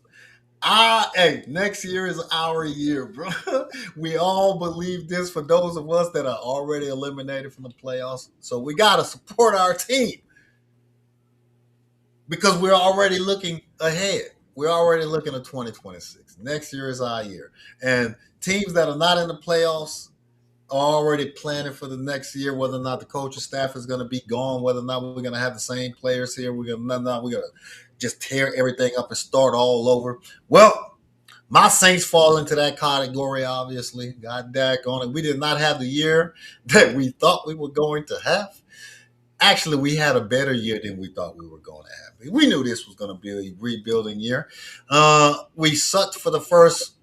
Hey, next year is our year, bro. We all believe this for those of us that are already eliminated from the playoffs. So we got to support our team because we're already looking ahead. We're already looking at 2026. Next year is our year. And teams that are not in the playoffs are already planning for the next year, whether or not the coaching staff is going to be gone, whether or not we're going to have the same players here. We're going to just tear everything up and start all over. Well, my Saints fall into that category, obviously. God daggone it. We did not have the year that we thought we were going to have. Actually, we had a better year than we thought we were going to have. We knew this was going to be a rebuilding year. We sucked for the first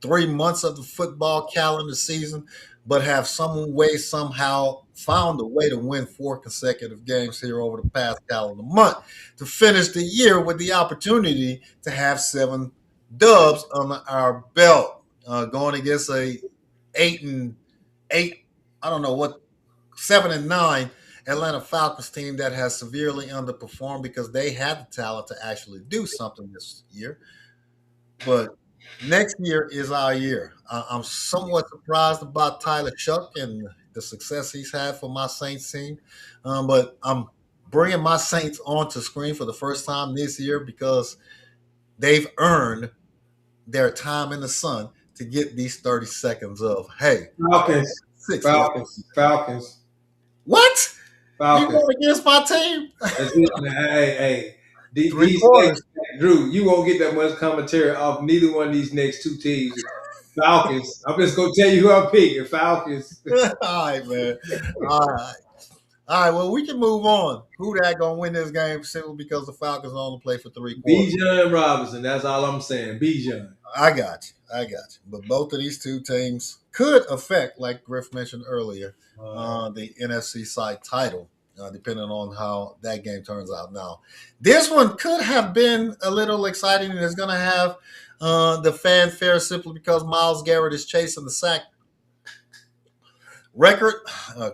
3 months of the football calendar season, but have somehow found a way to win 4 consecutive games here over the past calendar month to finish the year with the opportunity to have 7 dubs under our belt, going against a 8-8, I don't know what, 7-9 Atlanta Falcons team that has severely underperformed because they had the talent to actually do something this year. But next year is our year. I'm somewhat surprised about Tyler Shuck and the success he's had for my Saints team. But I'm bringing my Saints onto screen for the first time this year because they've earned their time in the sun to get these 30 seconds of, hey, Falcons. Falcons. What? Falcons. You going against my team? Hey. These Three-quarters. Drew, you won't get that much commentary off neither one of these next 2 teams. Falcons. I'm just going to tell you who I'm picking. Falcons. All right, man. All right. Well, we can move on. Who that going to win this game simply because the Falcons only play for 3 quarters? Bijan Robinson. That's all I'm saying. Bijan. I got you. But both of these 2 teams could affect, like Griff mentioned earlier, the NFC side title, depending on how that game turns out. Now, this one could have been a little exciting, and it's going to have the fanfare simply because Myles Garrett is chasing the sack record.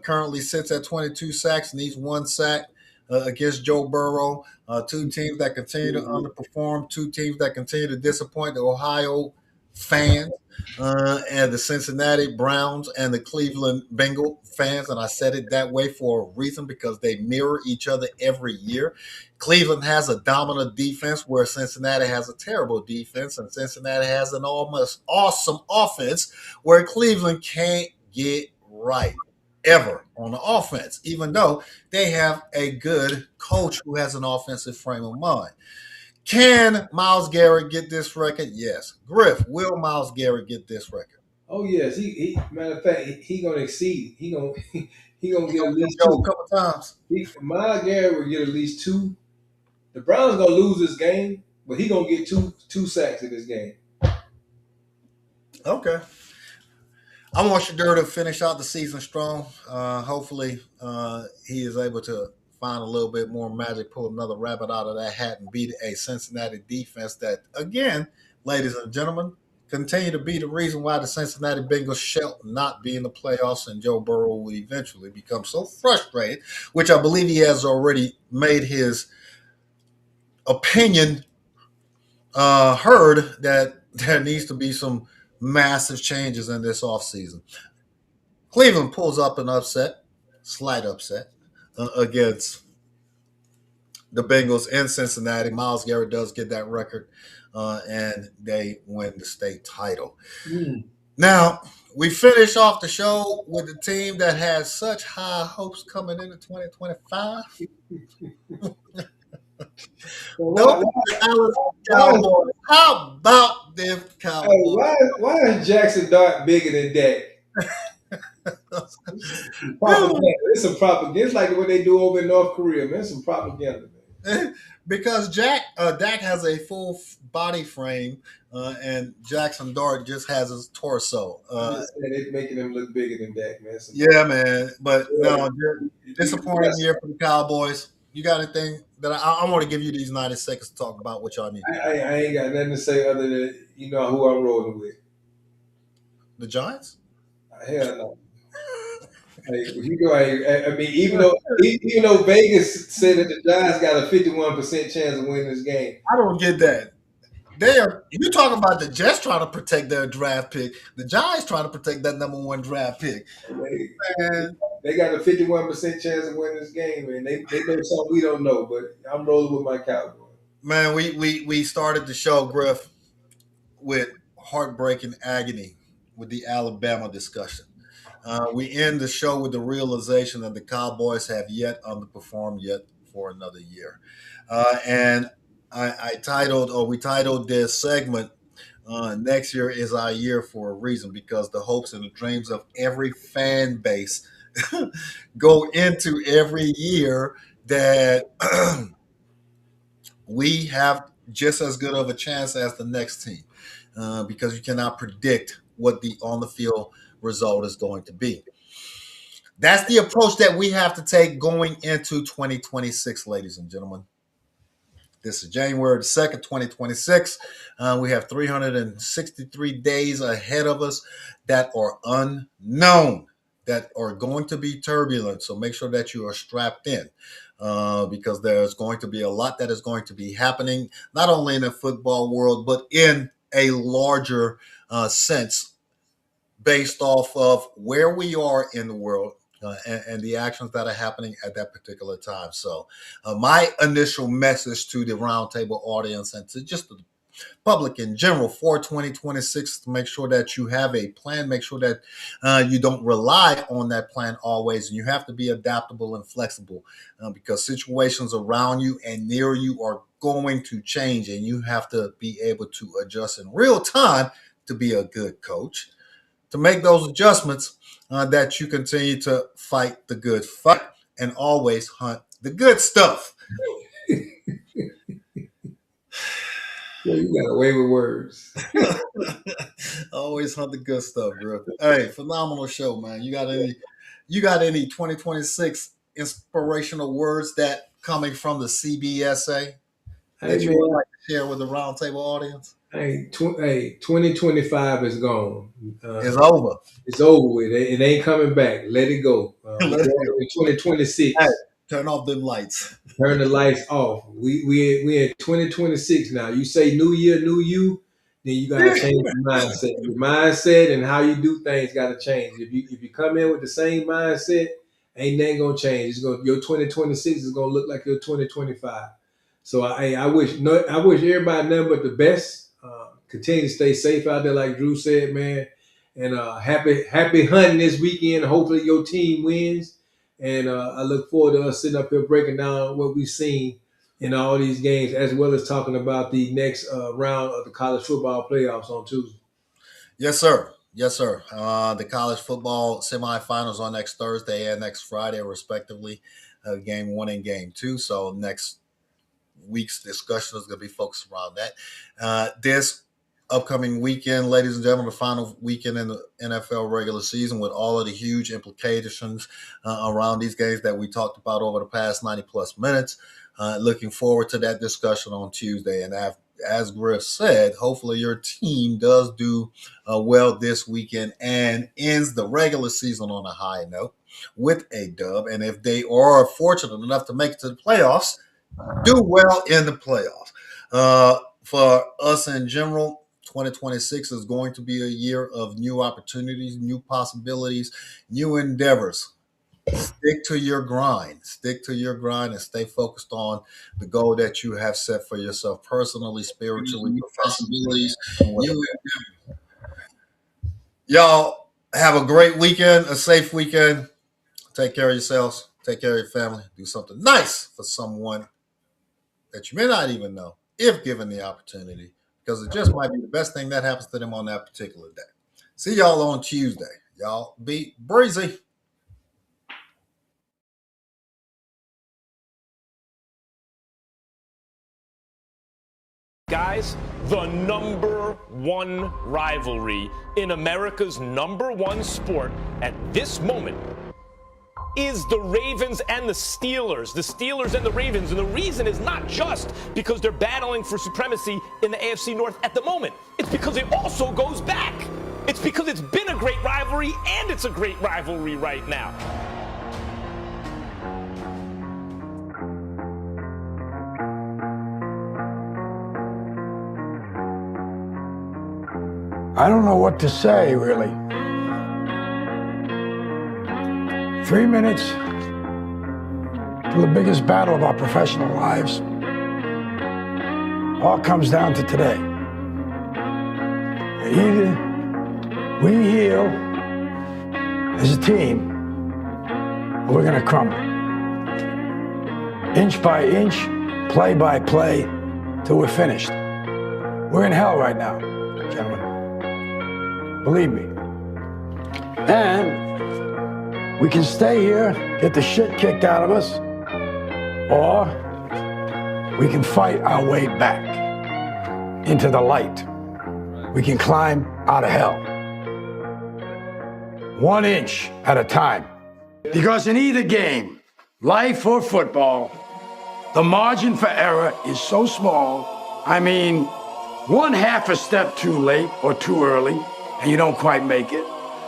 Currently sits at 22 sacks, needs 1 sack against Joe Burrow. 2 teams that continue to underperform, 2 teams that continue to disappoint the Ohio fans, and the Cincinnati Browns and the Cleveland Bengal fans. And I said it that way for a reason because they mirror each other every year. Cleveland has a dominant defense where Cincinnati has a terrible defense, and Cincinnati has an almost awesome offense where Cleveland can't get right ever on the offense, even though they have a good coach who has an offensive frame of mind. Can Myles Garrett get this record? Yes. Griff, will Myles Garrett get this record? Oh yes, he matter of fact, he gonna exceed. He gonna get at least Go 2 a couple times. Myles Garrett will get at least 2. The Browns gonna lose this game, but he gonna get two sacks in this game. Okay. I want Shedeur to finish out the season strong. Hopefully, he is able to find a little bit more magic, pull another rabbit out of that hat, and beat a Cincinnati defense that, again, ladies and gentlemen, continue to be the reason why the Cincinnati Bengals shall not be in the playoffs, and Joe Burrow will eventually become so frustrated, which I believe he has already made his opinion heard, that there needs to be some massive changes in this offseason. Cleveland pulls up an upset, slight upset, against the Bengals in Cincinnati. Myles Garrett does get that record, and they win the state title. Now, we finish off the show with the team that has such high hopes coming into 2025. How about them Cowboys? Hey, why is Jackson Dart bigger than Dak? It's some propaganda. It's like what they do over in North Korea, man. It's some propaganda, man. Because Dak has a full body frame, and Jackson Dart just has his torso. They're making him look bigger than Dak, man. Yeah, man. But no, disappointing year for the Cowboys. You got anything that I want to give you these 90 seconds to talk about what y'all need? I ain't got nothing to say other than you know who I'm rolling with. The Giants? Hell no. Hey, you go. I mean, even though Vegas said that the Giants got a 51% chance of winning this game, I don't get that. You talking about the Jets trying to protect their draft pick. The Giants trying to protect that number 1 draft pick. They got a 51% chance of winning this game, man. They know something we don't know, but I'm rolling with my Cowboys. Man, we started the show, Griff, with heartbreaking agony with the Alabama discussion. We end the show with the realization that the Cowboys have underperformed yet for another year. And we titled this segment, Next Year is Our Year, for a reason, because the hopes and the dreams of every fan base go into every year that we have just as good of a chance as the next team. because you cannot predict what the on the field result is going to be. That's the approach that we have to take going into 2026, ladies and gentlemen. This is January the 2nd, 2026. We have 363 days ahead of us that are unknown, that are going to be turbulent. So make sure that you are strapped in because there's going to be a lot that is going to be happening, not only in the football world, but in a larger sense based off of where we are in the world. And the actions that are happening at that particular time. So my initial message to the Roundtable audience and to just the public in general for 2026 to make sure that you have a plan, make sure that you don't rely on that plan always. And you have to be adaptable and flexible because situations around you and near you are going to change, and you have to be able to adjust in real time to be a good coach, to make those adjustments that you continue to fight the good fight and always hunt the good stuff. Yeah, you got away with words. Always hunt the good stuff, bro. Hey, phenomenal show, man. You got any 2026 inspirational words that coming from the CBSA that you would like to share with the Roundtable audience? Hey, 2025 is gone. It's over. It's over with. It ain't coming back. Let it go. Let it go. 2026. Hey, turn off them lights. Turn the lights off. We in 2026 now. You say new year, new you, then you gotta change your mindset. Your mindset and how you do things gotta change. If you come in with the same mindset, ain't nothing gonna change. Your 2026 is gonna look like your 2025. So I wish everybody nothing but the best. Continue to stay safe out there, like Drew said, man. And happy hunting this weekend. Hopefully your team wins. And I look forward to us sitting up here breaking down what we've seen in all these games, as well as talking about the next round of the college football playoffs on Tuesday. Yes, sir. Yes, sir. The college football semifinals on next Thursday and next Friday, respectively. Game 1 and game 2. So next week's discussion is going to be focused around that. This upcoming weekend, ladies and gentlemen, the final weekend in the NFL regular season with all of the huge implications around these games that we talked about over the past 90 plus minutes. Looking forward to that discussion on Tuesday. And as Griff said, hopefully your team does do well this weekend and ends the regular season on a high note with a dub. And if they are fortunate enough to make it to the playoffs, do well in the playoffs. For us in general, 2026 is going to be a year of new opportunities, new possibilities, new endeavors. Stick to your grind. Stick to your grind and stay focused on the goal that you have set for yourself personally, spiritually, professionally. Y'all have a great weekend, a safe weekend. Take care of yourselves. Take care of your family. Do something nice for someone that you may not even know, if given the opportunity, because it just might be the best thing that happens to them on that particular day. See y'all on Tuesday. Y'all be breezy. Guys, the #1 rivalry in America's #1 sport at this moment is the Ravens and the Steelers. The Steelers and the Ravens. And the reason is not just because they're battling for supremacy in the AFC North at the moment. It's because it also goes back. It's because it's been a great rivalry, and it's a great rivalry right now. I don't know what to say, really. 3 minutes to the biggest battle of our professional lives. All comes down to today. Either we heal as a team, or we're going to crumble. Inch by inch, play by play, till we're finished. We're in hell right now, gentlemen. Believe me. And we can stay here, get the shit kicked out of us, or we can fight our way back into the light. we can climb out of hell. 1 inch at a time. Because in either game, life or football, the margin for error is so small. I mean, 1/2 a step too late or too early, and you don't quite make it.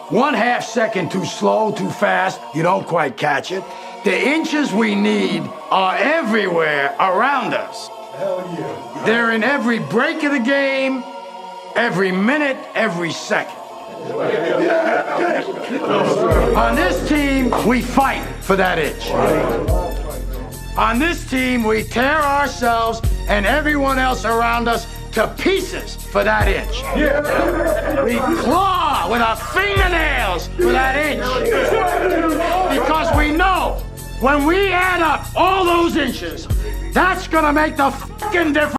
1/2 second too slow, too fast, you don't quite catch it. The inches we need are everywhere around us. Hell yeah. They're in every break of the game, every minute, every second. On this team, we fight for that inch. On this team, we tear ourselves and everyone else around us to pieces for that inch. We claw with our fingernails for that inch. Because we know when we add up all those inches, that's gonna make the fucking difference.